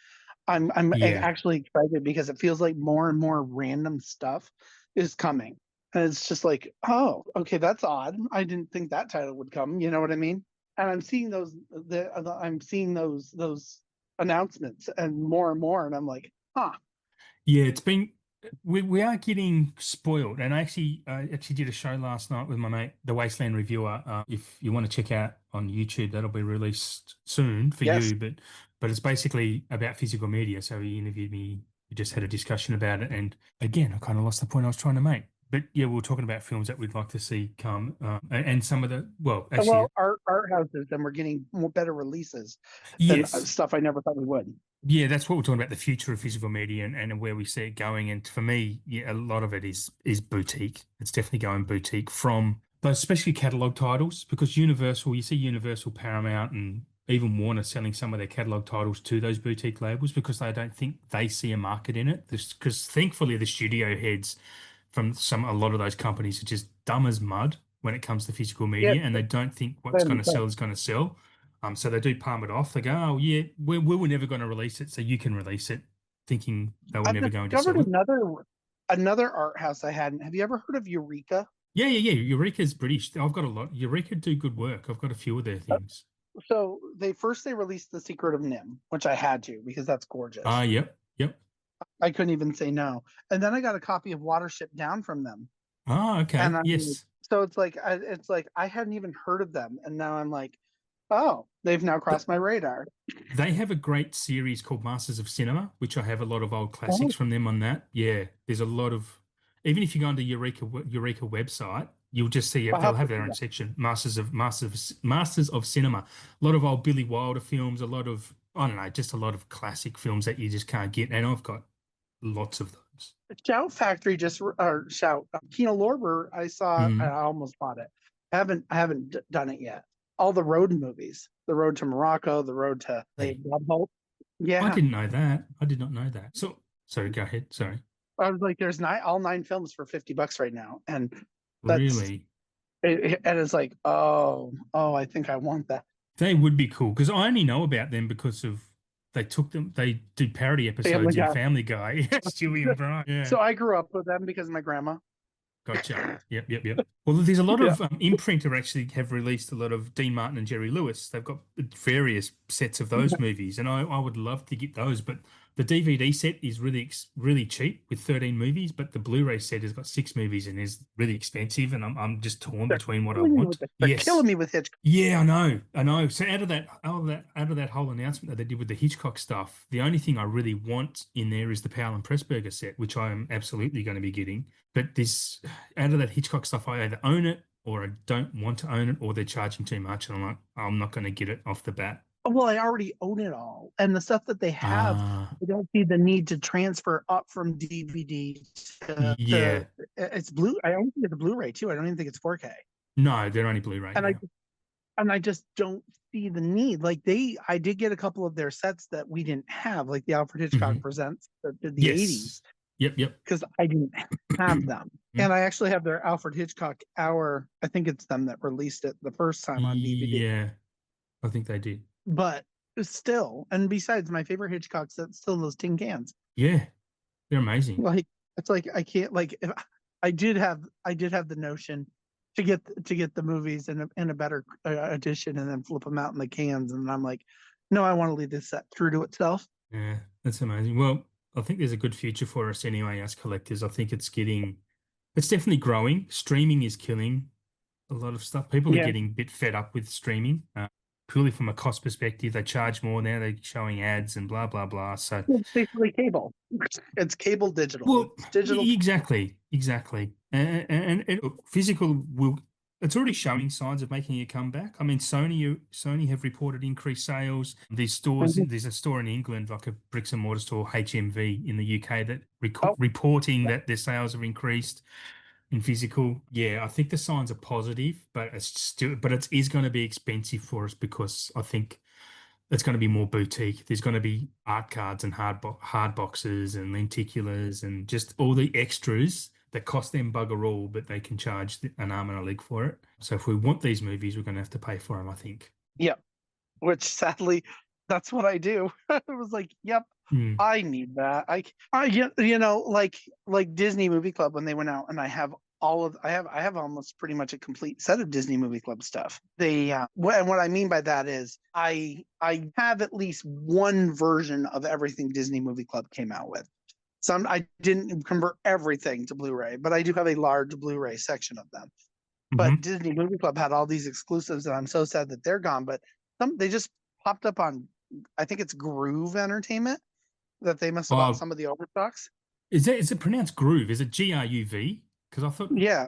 Speaker 2: I'm
Speaker 1: Yeah.
Speaker 2: actually excited because it feels like more and more random stuff is coming, and it's just like, oh, okay, that's odd. I didn't think that title would come. You know what I mean? And I'm seeing those announcements and more, and I'm like, huh.
Speaker 1: Yeah, it's been we are getting spoiled, and I actually did a show last night with my mate, the Wasteland Reviewer. If you want to check out on YouTube, that'll be released soon for
Speaker 2: Yes,
Speaker 1: you. But it's basically about physical media. So he interviewed me. We just had a discussion about it, and again, I kind of lost the point I was trying to make. but yeah, we were talking about films that we'd like to see come, and some of the, well, actually,
Speaker 2: Well, art houses, and we're getting more better releases than
Speaker 1: yes,
Speaker 2: stuff I never thought we would.
Speaker 1: yeah, that's what we're talking about, the future of physical media and where we see it going. And for me, yeah, a lot of it is boutique. It's definitely going boutique from those, especially catalog titles, because Universal, you see Universal, Paramount, and even Warner selling some of their catalog titles to those boutique labels because they don't think they see a market in it. Because thankfully, the studio heads from a lot of those companies are just dumb as mud when it comes to physical
Speaker 2: Yeah,
Speaker 1: media, and they don't think what's going to
Speaker 2: but
Speaker 1: sell is going to sell. So they do palm it off. They go, "Oh yeah, we were never going to release it, so you can release it," thinking they were
Speaker 2: I've
Speaker 1: never going to
Speaker 2: discovered
Speaker 1: sell it.
Speaker 2: another art house I hadn't. Have you ever heard of Eureka?
Speaker 1: Yeah, yeah, yeah. Eureka's British. I've got a lot. Eureka do good work. I've got a few of their things.
Speaker 2: So they released The Secret of Nim, which I had to because that's
Speaker 1: Ah,
Speaker 2: gorgeous.
Speaker 1: yep, yep.
Speaker 2: I couldn't even say no. And then I got a copy of Watership Down from them,
Speaker 1: Ah,
Speaker 2: and
Speaker 1: okay.
Speaker 2: I'm like,
Speaker 1: Yes.
Speaker 2: so it's like I hadn't even heard of them, and now I'm like, oh, they've now
Speaker 1: Th-
Speaker 2: crossed my radar.
Speaker 1: They have a great series called Masters of Cinema, which I have a lot of old
Speaker 2: Oh,
Speaker 1: classics from them on that. Yeah, there's a lot of, even if you go onto Eureka website, you'll just see
Speaker 2: I'll
Speaker 1: they'll
Speaker 2: have to
Speaker 1: have their
Speaker 2: do
Speaker 1: own
Speaker 2: that.
Speaker 1: section, Masters of Cinema. A lot of old Billy Wilder films, a lot of, I don't know, just a lot of classic films that you just can't get, and I've got lots of those.
Speaker 2: Shout Factory just or Shout Kino Lorber. I saw. I
Speaker 1: Mm.
Speaker 2: almost bought it. I haven't done it yet. All the road movies, The Road to Morocco, The Road to the
Speaker 1: Hey,
Speaker 2: Blood Hope.
Speaker 1: I
Speaker 2: Yeah,
Speaker 1: didn't know that. I did not know that. So, sorry, go ahead. Sorry.
Speaker 2: I was like, there's all nine films for $50 right now, and that's
Speaker 1: Really?
Speaker 2: and it's like, oh, I think I want that.
Speaker 1: They would be cool because I only know about them because of they do parody
Speaker 2: Family
Speaker 1: episodes in
Speaker 2: Guy.
Speaker 1: Family Guy. Stewie and Brian. Yeah.
Speaker 2: So I grew up with them because of my grandma.
Speaker 1: Gotcha. Yep, yep, yep. Well, there's a lot
Speaker 2: Yeah.
Speaker 1: of Imprint are actually have released a lot of Dean Martin and Jerry Lewis. They've got various sets of those movies, and I would love to get those. But the DVD set is really cheap with 13 movies, but the Blu-ray set has got 6 movies and is really expensive, and I'm just torn
Speaker 2: They're
Speaker 1: between what I
Speaker 2: killing me
Speaker 1: want.
Speaker 2: with it. They're killing
Speaker 1: Yes.
Speaker 2: me with Hitchcock.
Speaker 1: Yeah, I know, I know. So out of that whole announcement that they did with the Hitchcock stuff, the only thing I really want in there is the Powell and Pressburger set, which I am absolutely going to be getting. But this out of that Hitchcock stuff, I either own it or I don't want to own it, or they're charging too much, and I'm like, I'm not going to get it off the bat.
Speaker 2: Well, I already own it all, and the stuff that they have,
Speaker 1: Ah,
Speaker 2: I don't see the need to transfer up from DVD to
Speaker 1: yeah.
Speaker 2: it's blue. I don't think it's a Blu-ray too. I don't even think it's 4K,
Speaker 1: No, they're only Blu-ray
Speaker 2: and I
Speaker 1: now.
Speaker 2: and I just don't see the need. I did get a couple of their sets that we didn't have, like the Alfred Hitchcock
Speaker 1: Hmm.
Speaker 2: Presents that did the '80s,
Speaker 1: Yes. Yep, yep.
Speaker 2: because I didn't have them.
Speaker 1: Mm.
Speaker 2: And I actually have their Alfred Hitchcock Hour. I think it's them that released it the first time on DVD.
Speaker 1: Yeah, I think they did.
Speaker 2: But still, and besides, my favorite Hitchcock set's still those tin cans.
Speaker 1: Yeah, they're amazing.
Speaker 2: Like it's like I can't like if I did have the notion to get the movies in a better edition and then flip them out in the cans, and I'm like, no, I want to leave this set true to itself.
Speaker 1: Yeah, that's amazing. Well, I think there's a good future for us anyway, as collectors. I think it's definitely growing. Streaming is killing a lot of stuff. People are
Speaker 2: Yeah,
Speaker 1: getting a bit fed up with streaming, purely from a cost perspective. They charge more now. They're showing ads and blah, blah, blah. So,
Speaker 2: it's basically cable. It's cable digital.
Speaker 1: well,
Speaker 2: It's digital.
Speaker 1: exactly, exactly. And physical will. It's already showing signs of making a comeback. I mean, Sony have reported increased sales. There's a store in England, like a bricks and mortar store, HMV in the UK, that
Speaker 2: Oh,
Speaker 1: reporting that their sales have increased in physical. Yeah, I think the signs are positive, but it is going to be expensive for us because I think it's going to be more boutique. There's going to be art cards and hard boxes and lenticulars and just all the extras that cost them bugger all, but they can charge an arm and a leg for it. So if we want these movies, we're going to have to pay for them, I think.
Speaker 2: yeah. Which sadly, that's what I do. It was like, yep,
Speaker 1: Mm.
Speaker 2: I need that. You know, like Disney Movie Club when they went out, and I have almost pretty much a complete set of Disney Movie Club stuff. What I mean by that is I have at least one version of everything Disney Movie Club came out with. Some I didn't convert everything to Blu-ray, but I do have a large Blu-ray section of them. But
Speaker 1: Hmm.
Speaker 2: Disney Movie Club had all these exclusives, and I'm so sad that they're gone. But they just popped up on, I think it's Groove Entertainment, that they must have bought
Speaker 1: Oh,
Speaker 2: some of the overstocks.
Speaker 1: is it pronounced groove? Is it GRUV? Because I thought,
Speaker 2: Yeah.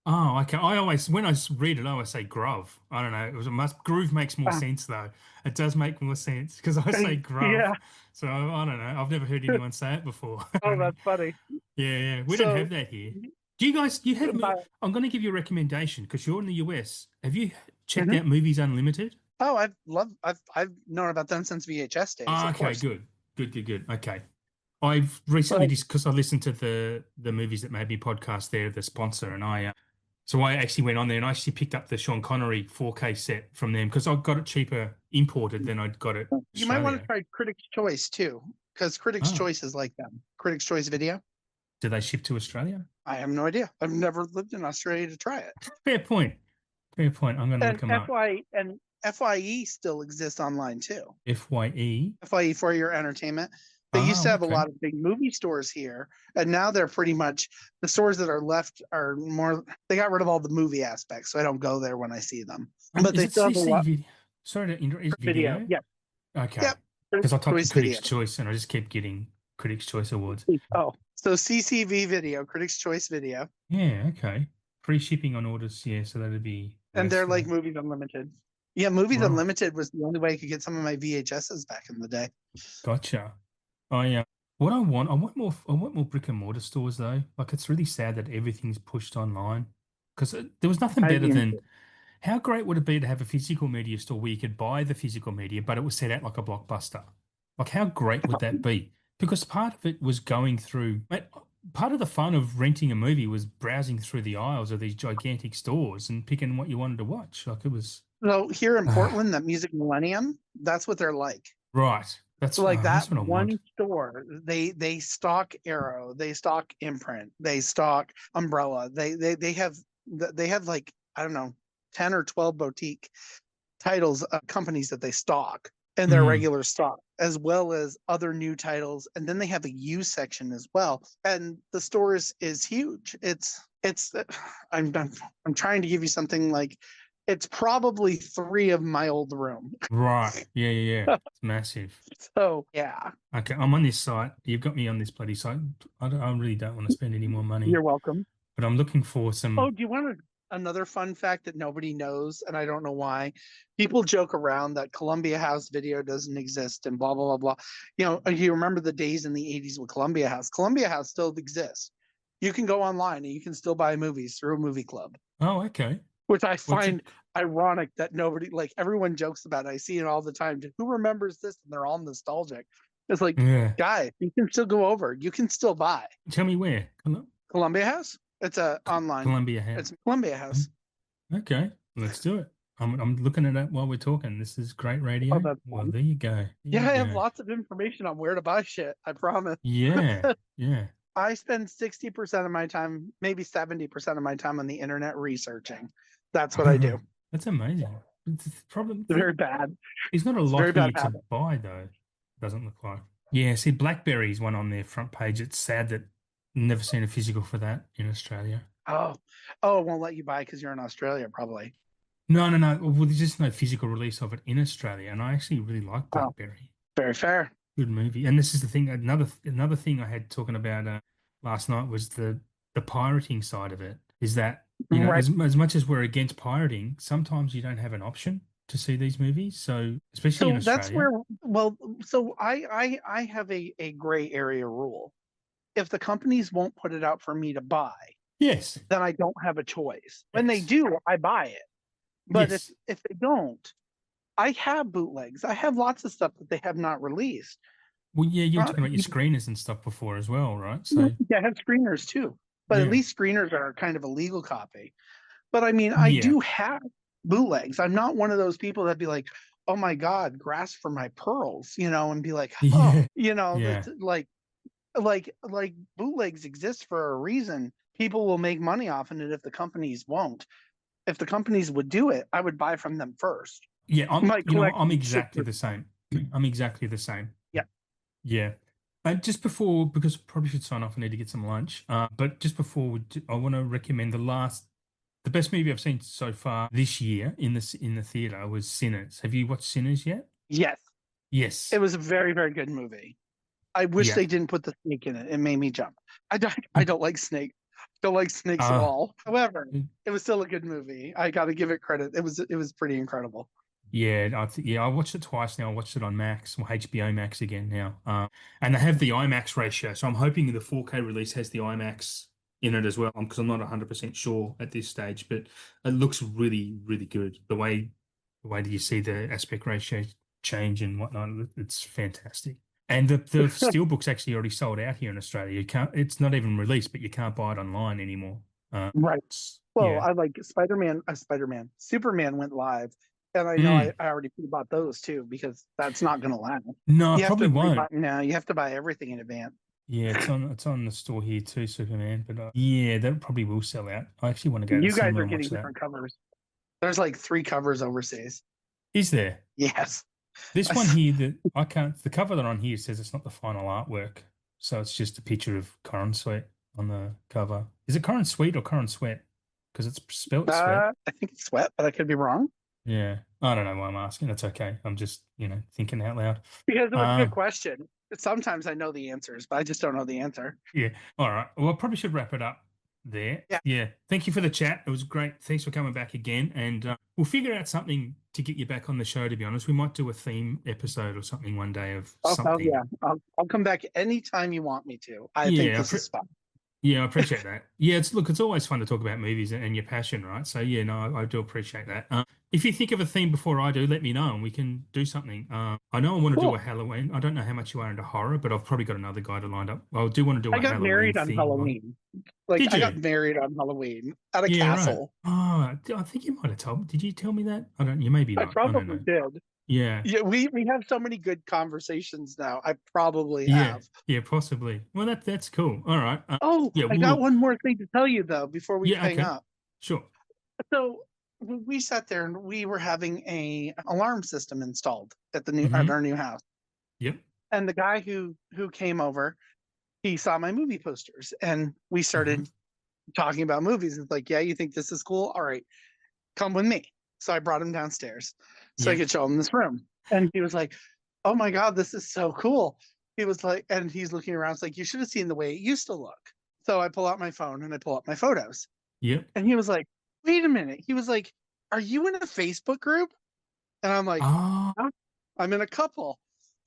Speaker 1: oh, okay. I always, when read it, I always say Grove. I don't know. It was a must. Groove makes more
Speaker 2: Uh,
Speaker 1: sense though. It does make more sense because I say
Speaker 2: yeah.
Speaker 1: Grove. So I don't know. I've never heard anyone say it before. I
Speaker 2: Oh,
Speaker 1: don't know.
Speaker 2: that's funny.
Speaker 1: Yeah, yeah. We don't
Speaker 2: So,
Speaker 1: have that here. Do you guys, you have,
Speaker 2: by,
Speaker 1: I'm going to give you a recommendation because you're in the US. Have you checked
Speaker 2: Mhm.
Speaker 1: out Movies Unlimited?
Speaker 2: Oh, I've known about them since VHS days,
Speaker 1: Oh,
Speaker 2: of
Speaker 1: okay,
Speaker 2: course.
Speaker 1: good. Good, good, good. Okay. I've recently
Speaker 2: Like,
Speaker 1: just because I listened to the Movies That Made Me podcast, they're the sponsor, and so I actually went on there and I actually picked up the Sean Connery 4K set from them because I got it cheaper imported than I'd got it
Speaker 2: you might want to
Speaker 1: Australia.
Speaker 2: try Critics' Choice too, because Critics'
Speaker 1: Oh,
Speaker 2: Choice is like them. Critics' Choice Video.
Speaker 1: do they ship to Australia?
Speaker 2: I have no idea. I've never lived in Australia to try it.
Speaker 1: Fair point. Fair point. I'm going to look
Speaker 2: And
Speaker 1: them up.
Speaker 2: FYE still exists online too.
Speaker 1: FYE.
Speaker 2: FYE for your entertainment. They used to
Speaker 1: Oh,
Speaker 2: have a
Speaker 1: okay.
Speaker 2: lot of big movie stores here, and now they're pretty much the stores that are left are more. They got rid of all the movie aspects, so I don't go there when I see them. But
Speaker 1: Is
Speaker 2: they
Speaker 1: it
Speaker 2: still have a
Speaker 1: CC
Speaker 2: lot
Speaker 1: video? Sorry to interrupt. Is
Speaker 2: video.
Speaker 1: video?
Speaker 2: Yep,
Speaker 1: Okay.
Speaker 2: yep.
Speaker 1: Because I
Speaker 2: Critics'
Speaker 1: typed in
Speaker 2: Choice Video.
Speaker 1: Critics' Choice and I just kept getting Critics' Choice Awards.
Speaker 2: Oh, so CCV Video, Critics' Choice Video,
Speaker 1: Yeah, okay. Free shipping on orders. Yeah, so that'd be
Speaker 2: and
Speaker 1: less
Speaker 2: they're like
Speaker 1: though.
Speaker 2: Movies Unlimited. Yeah, Movies
Speaker 1: Right.
Speaker 2: Unlimited was the only way I could get some of my VHSs back in the day.
Speaker 1: Gotcha. What I want more brick and mortar stores though. Like it's really sad that everything's pushed online because there was nothing
Speaker 2: I
Speaker 1: better
Speaker 2: mean,
Speaker 1: than how great would it be to have a physical media store where you could buy the physical media, but it was set out like a blockbuster. Like how great would that be? Because part of it was going through, mate, part of the fun of renting a movie was browsing through the aisles of these gigantic stores and picking what you wanted to watch. Like it was,
Speaker 2: so here in Portland, that Music Millennium, that's what they're like.
Speaker 1: right.
Speaker 2: So like that
Speaker 1: That's what I want.
Speaker 2: one store, they stock Arrow, they stock Imprint, they stock Umbrella. They have like I don't know 10 or 12 boutique titles companies that they stock in their
Speaker 1: Mm,
Speaker 2: regular stock, as well as other new titles. And then they have a used section as well. And the store is huge. It's I'm trying to give you something like it's probably three of my old room.
Speaker 1: right. Yeah, yeah, yeah. It's massive.
Speaker 2: So yeah,
Speaker 1: Okay, I'm on this site. You've got me on this bloody site. I really don't want to spend any more money,
Speaker 2: you're welcome.
Speaker 1: but I'm looking for
Speaker 2: Oh,
Speaker 1: some.
Speaker 2: do you want another fun fact that nobody knows, and I don't know why? People joke around that Columbia House Video doesn't exist and blah blah blah blah. You remember the days in the '80s with Columbia House? Columbia House still exists. You can go online and you can still buy movies through a movie club,
Speaker 1: Oh, okay.
Speaker 2: which I
Speaker 1: What's it?
Speaker 2: find ironic that nobody like everyone jokes about it. I see it all the time. Who remembers this? And they're all nostalgic. It's like,
Speaker 1: Yeah.
Speaker 2: guys, you can still go over. You can still buy
Speaker 1: Tell me where.
Speaker 2: Columbia House. It's a online.
Speaker 1: Columbia House.
Speaker 2: It's Columbia House.
Speaker 1: Okay, let's do it. I'm looking at it while we're talking. This is great
Speaker 2: Oh,
Speaker 1: radio.
Speaker 2: that's
Speaker 1: Well,
Speaker 2: fun.
Speaker 1: there you go. There
Speaker 2: Yeah,
Speaker 1: you
Speaker 2: I have
Speaker 1: go.
Speaker 2: lots of information on where to buy shit. I promise.
Speaker 1: Yeah, yeah.
Speaker 2: I spend 60% of my time, maybe 70% of my time on the internet researching. That's what I do.
Speaker 1: That's amazing. It's the problem.
Speaker 2: It's very bad.
Speaker 1: There's not a
Speaker 2: It's a
Speaker 1: lot
Speaker 2: very bad
Speaker 1: here to
Speaker 2: habit.
Speaker 1: buy though. Doesn't look like. Yeah, see, BlackBerry's one on their front page. It's sad that never seen a physical for that in Australia.
Speaker 2: Oh, oh, it won't let you buy because you're in Australia, probably.
Speaker 1: No, no, no. Well, there's just no physical release of it in Australia, and I actually really like
Speaker 2: Oh,
Speaker 1: BlackBerry.
Speaker 2: very fair.
Speaker 1: Good movie. And this is the thing. Another thing I had talking about last night was the pirating side of it. Is that
Speaker 2: Right.
Speaker 1: as much as we're against pirating, sometimes you don't have an option to see these movies. So especially in
Speaker 2: So that's
Speaker 1: Australia.
Speaker 2: where, well, so I have a gray area rule. If the companies won't put it out for me to buy,
Speaker 1: Yes.
Speaker 2: then I don't have a choice. When they
Speaker 1: Yes.
Speaker 2: do, I buy it. But
Speaker 1: Yes.
Speaker 2: if they don't, I have bootlegs. I have lots of stuff that they have not released.
Speaker 1: Well, yeah, you were
Speaker 2: Uh,
Speaker 1: talking about your screeners and stuff before as well, right? So
Speaker 2: yeah, I have screeners too, but at
Speaker 1: yeah,
Speaker 2: least screeners are kind of a legal copy. But I mean, I
Speaker 1: yeah,
Speaker 2: do have bootlegs. I'm not one of those people that be like, "Oh my God, grasp for my pearls," and be like, "Oh,
Speaker 1: yeah,
Speaker 2: that's
Speaker 1: yeah,
Speaker 2: like bootlegs exist for a reason. People will make money off of it if the companies won't. If the companies would do it, I would buy from them first.
Speaker 1: yeah.
Speaker 2: My
Speaker 1: I'm
Speaker 2: collection should.
Speaker 1: exactly the same. I'm exactly the same.
Speaker 2: Yeah.
Speaker 1: Yeah. And just before, because I probably should sign off, I need to get some lunch. But just before I want to recommend the best movie I've seen so far this year in the theater was Sinners. Have you watched Sinners yet?
Speaker 2: Yes,
Speaker 1: Yes.
Speaker 2: it was a very, very good movie. I wish
Speaker 1: Yeah.
Speaker 2: they didn't put the snake in it. It made me jump. I don't like snake. Don't like snakes at
Speaker 1: Uh,
Speaker 2: all. However, it was still a good movie. I got to give it credit. It was pretty incredible.
Speaker 1: yeah, I watched it twice now. I watched it on Max or HBO Max again now. And they have the IMAX ratio, so I'm hoping the 4K release has the IMAX in it as well. Because I'm not 100% sure at this stage, but it looks really, really good. The way that you see the aspect ratio change and whatnot, it's fantastic. And the steelbook's actually already sold out here in Australia. You can't, it's not even released, but you can't buy it online anymore.
Speaker 2: Right. Well,
Speaker 1: Yeah.
Speaker 2: I like Superman went live, and I know I,
Speaker 1: Mm.
Speaker 2: I already bought those too because that's not going to last.
Speaker 1: No, I
Speaker 2: You have
Speaker 1: probably
Speaker 2: to
Speaker 1: won't.
Speaker 2: pre-buy now. You have to buy everything in advance.
Speaker 1: Yeah, it's on the store here too, Superman. But yeah, that probably will sell out. I actually want to go to the
Speaker 2: You guys
Speaker 1: cinema
Speaker 2: are
Speaker 1: and watch
Speaker 2: getting
Speaker 1: that.
Speaker 2: different covers. There's like 3 covers overseas.
Speaker 1: Is there
Speaker 2: Yes.
Speaker 1: this one here that I can't? The cover that on here says it's not the final artwork, so it's just a picture of Corin Sweat on the cover. Is it Corin Sweet or Corin Sweat? Because it's spelt Sweat.
Speaker 2: I think it's Sweat, but I could be wrong
Speaker 1: Yeah, I don't know why I'm asking. That's okay. I'm just thinking out loud.
Speaker 2: because it was a good
Speaker 1: Um,
Speaker 2: question. Sometimes I know the answers, but I just don't know the answer.
Speaker 1: Yeah. All right. Well, I probably should wrap it up there.
Speaker 2: Yeah.
Speaker 1: Yeah. Thank you for the chat. It was great. Thanks for coming back again. And we'll figure out something to get you back on the show, to be honest. We might do a theme episode or something one day of
Speaker 2: Oh yeah.
Speaker 1: something.
Speaker 2: I'll come back anytime you want me to. I think
Speaker 1: Yeah.
Speaker 2: this is fun.
Speaker 1: Yeah, I appreciate that. Yeah, it's always fun to talk about movies and your passion, right? So yeah, no, I do appreciate that. If you think of a theme before I do, let me know and we can do something. I know I want to do a
Speaker 2: Cool.
Speaker 1: Halloween. I don't know how much you are into horror, but I've probably got another guy to lined up. I do want to do
Speaker 2: I
Speaker 1: a
Speaker 2: got
Speaker 1: Halloween
Speaker 2: married on
Speaker 1: theme one.
Speaker 2: Halloween. Like
Speaker 1: Did
Speaker 2: I got
Speaker 1: you?
Speaker 2: married on Halloween at a
Speaker 1: Yeah, right.
Speaker 2: castle.
Speaker 1: Oh, I think you might have told me. Did you tell me that? I don't. You maybe
Speaker 2: I
Speaker 1: not. I don't
Speaker 2: probably
Speaker 1: know.
Speaker 2: did.
Speaker 1: Yeah,
Speaker 2: Yeah, we have so many good conversations now. I probably
Speaker 1: yeah,
Speaker 2: have.
Speaker 1: yeah. Possibly. Well, that's cool. All right.
Speaker 2: Oh,
Speaker 1: Yeah.
Speaker 2: I
Speaker 1: Well,
Speaker 2: got
Speaker 1: look.
Speaker 2: one more thing to tell you though before we
Speaker 1: Yeah.
Speaker 2: hang
Speaker 1: Okay.
Speaker 2: up.
Speaker 1: Sure.
Speaker 2: So we sat there and we were having a alarm system installed at
Speaker 1: Mm-hmm.
Speaker 2: our new house.
Speaker 1: Yep.
Speaker 2: And the guy who came over, he saw my movie posters and we
Speaker 1: Uh-huh.
Speaker 2: started talking about movies. It's like, yeah, you think this is cool? All right, come with me. So I brought him downstairs so I
Speaker 1: Yep.
Speaker 2: could show him this room. And he was like, oh my God, this is so cool. He was like, and he's looking around. It's like, you should have seen the way it used to look. So I pull out my phone and I pull up my photos.
Speaker 1: Yep.
Speaker 2: And he was like, wait a minute. He was like, are you in a Facebook group? And I'm like,
Speaker 1: Oh.
Speaker 2: "Huh? I'm in a couple."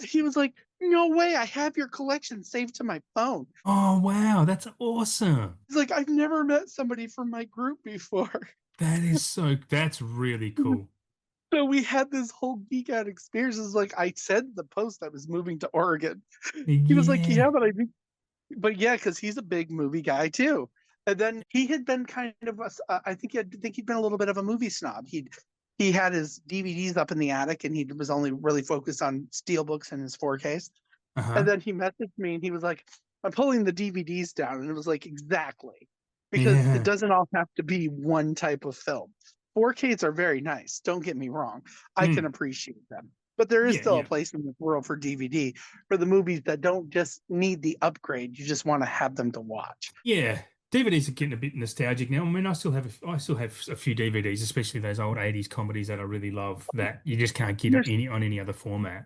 Speaker 2: He was like, no way. I have your collection saved to my phone.
Speaker 1: Oh. Wow. That's awesome.
Speaker 2: He's like, I've never met somebody from my group before.
Speaker 1: That is so. That's really cool.
Speaker 2: So we had this whole geek out experience. It's like I said the post I was moving to Oregon. He was like,
Speaker 1: Yeah.
Speaker 2: yeah, but I think, but yeah, because he's a big movie guy too. And then he had been kind of, I think he'd been a little bit of a movie snob. He had his DVDs up in the attic, and he was only really focused on steelbooks and his 4Ks. And
Speaker 1: Uh-huh.
Speaker 2: then he messaged me, and he was like, "I'm pulling the DVDs down," and it was like exactly because it
Speaker 1: Yeah.
Speaker 2: doesn't all have to be one type of film. 4Ks are very nice. Don't get me wrong. I can
Speaker 1: Mm.
Speaker 2: appreciate them. But there is
Speaker 1: Yeah.
Speaker 2: still a
Speaker 1: Yeah.
Speaker 2: place in this world for DVD for the movies that don't just need the upgrade. You just want to have them to watch.
Speaker 1: Yeah, DVDs are getting a bit nostalgic now. I mean, I still have a few DVDs, especially those old 80s comedies that I really love that you just can't get
Speaker 2: There's
Speaker 1: on any other format.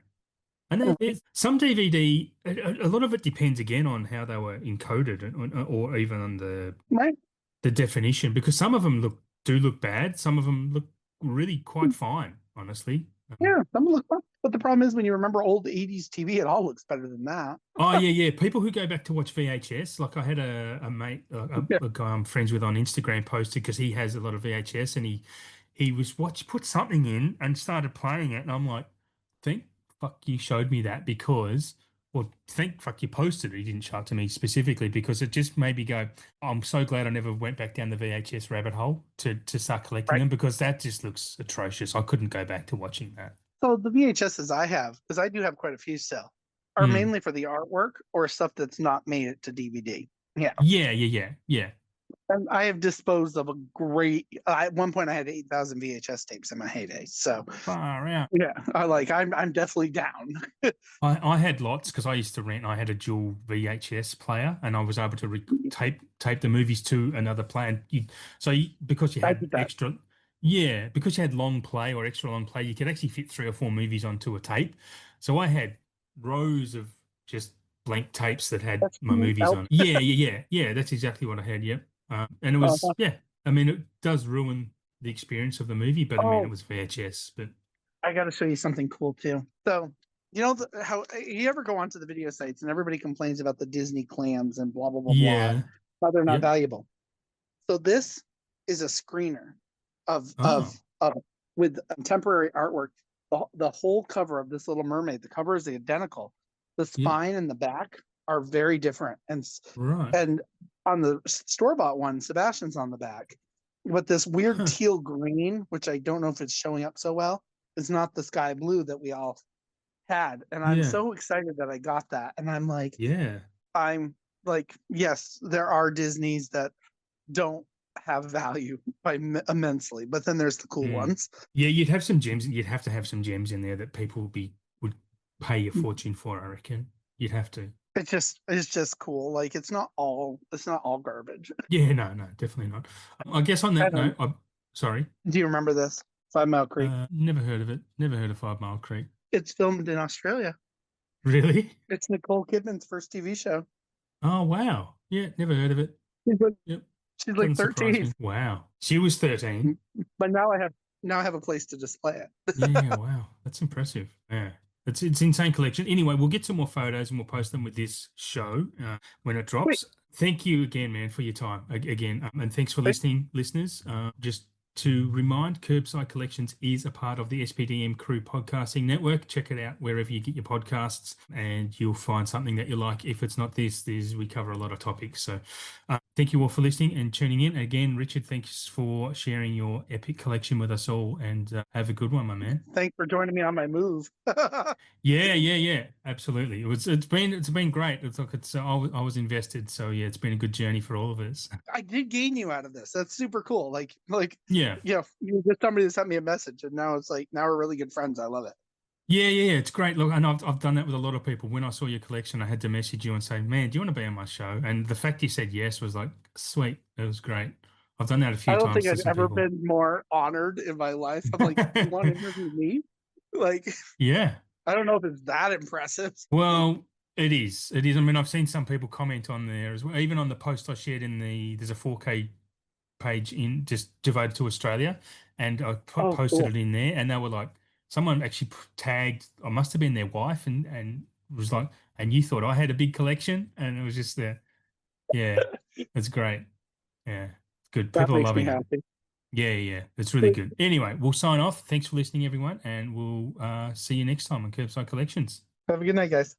Speaker 1: And there's some DVD, a lot of it depends again on how they were encoded or even on
Speaker 2: right.
Speaker 1: the definition, because some of them do look bad. Some of them look really quite fine, honestly.
Speaker 2: Yeah, some look fun. But the problem is when you remember old 80s TV, it all looks better than that.
Speaker 1: Oh yeah, yeah. People who go back to watch VHS, like I had a mate,
Speaker 2: Yeah.
Speaker 1: a guy I'm friends with on Instagram posted because he has a lot of VHS and he was put something in and started playing it, and I'm like, thank fuck you showed me that because, well, thank fuck you posted it. He didn't show it to me specifically because it just made me go, I'm so glad I never went back down the VHS rabbit hole to start collecting
Speaker 2: Right.
Speaker 1: them because that just looks atrocious. I couldn't go back to watching that.
Speaker 2: So the VHSs I have, because I do have quite a few still, are
Speaker 1: Mm.
Speaker 2: mainly for the artwork or stuff that's not made it to DVD. Yeah.
Speaker 1: Yeah, yeah, yeah, yeah.
Speaker 2: And I have disposed of a great. At one point, I had 8,000 VHS tapes in my heyday. So
Speaker 1: Far out.
Speaker 2: yeah, I'm definitely down.
Speaker 1: I had lots because I used to rent. I had a dual VHS player, and I was able to tape the movies to another player. And because you
Speaker 2: I
Speaker 1: had
Speaker 2: did that.
Speaker 1: extra, yeah, because you had long play or extra long play, you could actually fit 3 or 4 movies onto a tape. So I had rows of just blank tapes that had
Speaker 2: That's
Speaker 1: my
Speaker 2: cool.
Speaker 1: movies on. Yeah, yeah, yeah, yeah. That's exactly what I had. Yep. And it was,
Speaker 2: Uh,
Speaker 1: yeah, I mean, it does ruin the experience of the movie, but I mean, it
Speaker 2: oh,
Speaker 1: was VHS, but
Speaker 2: I got to show you something cool too. So, you know how you ever go onto the video sites and everybody complains about the Disney clams and blah blah blah blah,
Speaker 1: yeah,
Speaker 2: how they're not
Speaker 1: yep.
Speaker 2: valuable. So this is a screener of
Speaker 1: Oh,
Speaker 2: with temporary artwork. The whole cover of this Little Mermaid, the cover is identical. The
Speaker 1: yeah,
Speaker 2: spine and the back are very different,
Speaker 1: right.
Speaker 2: and on the store bought one, Sebastian's on the back, but this weird
Speaker 1: Huh.
Speaker 2: teal green, which I don't know if it's showing up so well, is not the sky blue that we all had. And I'm
Speaker 1: Yeah,
Speaker 2: so excited that I got that. And
Speaker 1: yeah.
Speaker 2: I'm like, yes, there are Disneys that don't have value by immensely, but then there's the cool
Speaker 1: Mm.
Speaker 2: ones.
Speaker 1: Yeah, you'd have some gems. You'd have to have some gems in there that people would pay a fortune for, I reckon. You'd have to.
Speaker 2: It's just cool. Like it's not all garbage.
Speaker 1: Yeah, no, no, definitely not. I guess on
Speaker 2: I
Speaker 1: that
Speaker 2: don't.
Speaker 1: note, sorry,
Speaker 2: Do you remember this 5 Mile Creek?
Speaker 1: never heard of it. Never heard of 5 Mile Creek.
Speaker 2: It's filmed in Australia.
Speaker 1: Really?
Speaker 2: It's Nicole Kidman's first TV show.
Speaker 1: Oh, wow. Yeah, never heard of it.
Speaker 2: She's like,
Speaker 1: Yep.
Speaker 2: she's like
Speaker 1: Doesn't surprise
Speaker 2: 13,
Speaker 1: me. Wow. She was 13.
Speaker 2: but now I have a place to display it.
Speaker 1: Yeah, wow. That's impressive. Yeah. It's insane collection. Anyway, we'll get some more photos and we'll post them with this show when it
Speaker 2: Wait,
Speaker 1: drops. Thank you again, man, for your time again. And thanks for
Speaker 2: wait,
Speaker 1: listening, listeners. Just to remind, Curbside Collections is a part of the SPDM Crew Podcasting Network. Check it out wherever you get your podcasts, and you'll find something that you like. If it's not this, we cover a lot of topics. So thank you all for listening and tuning in. Again, Richard, thanks for sharing your epic collection with us all, and have a good one, my man.
Speaker 2: thanks for joining me on my move.
Speaker 1: Yeah, yeah, yeah, absolutely. It's been great. It's like I was invested, so yeah, it's been a good journey for all of us.
Speaker 2: I did gain you out of this. That's super cool.
Speaker 1: Yeah.
Speaker 2: You're just somebody that sent me a message, and now it's like now we're really good friends. I love it.
Speaker 1: Yeah, yeah, yeah. It's great. Look, and I've done that with a lot of people. When I saw your collection, I had to message you and say, "Man, do you want to be on my show?" And the fact you said yes was like, sweet. It was great. I've done that a
Speaker 2: I
Speaker 1: few
Speaker 2: don't think
Speaker 1: times to
Speaker 2: I've
Speaker 1: some
Speaker 2: ever
Speaker 1: people.
Speaker 2: been more honored in my life. I'm like, you want to interview me? Like,
Speaker 1: Yeah.
Speaker 2: I don't know if it's that impressive.
Speaker 1: Well, it is. It is. I mean, I've seen some people comment on there as well. Even on the post I shared there's a 4K page in just devoted to Australia, and I
Speaker 2: Oh,
Speaker 1: posted
Speaker 2: cool.
Speaker 1: it in there, and they were like, someone actually tagged, I must have been their wife, and was like, and you thought I had a big collection, and it was just there. Yeah, it's great. Yeah, good.
Speaker 2: That
Speaker 1: People are
Speaker 2: makes me
Speaker 1: loving it.
Speaker 2: happy.
Speaker 1: Yeah, yeah, yeah. It's really good. Anyway, we'll sign off. Thanks for listening, everyone, and we'll see you next time on Curbside Collections.
Speaker 2: Have a good night, guys.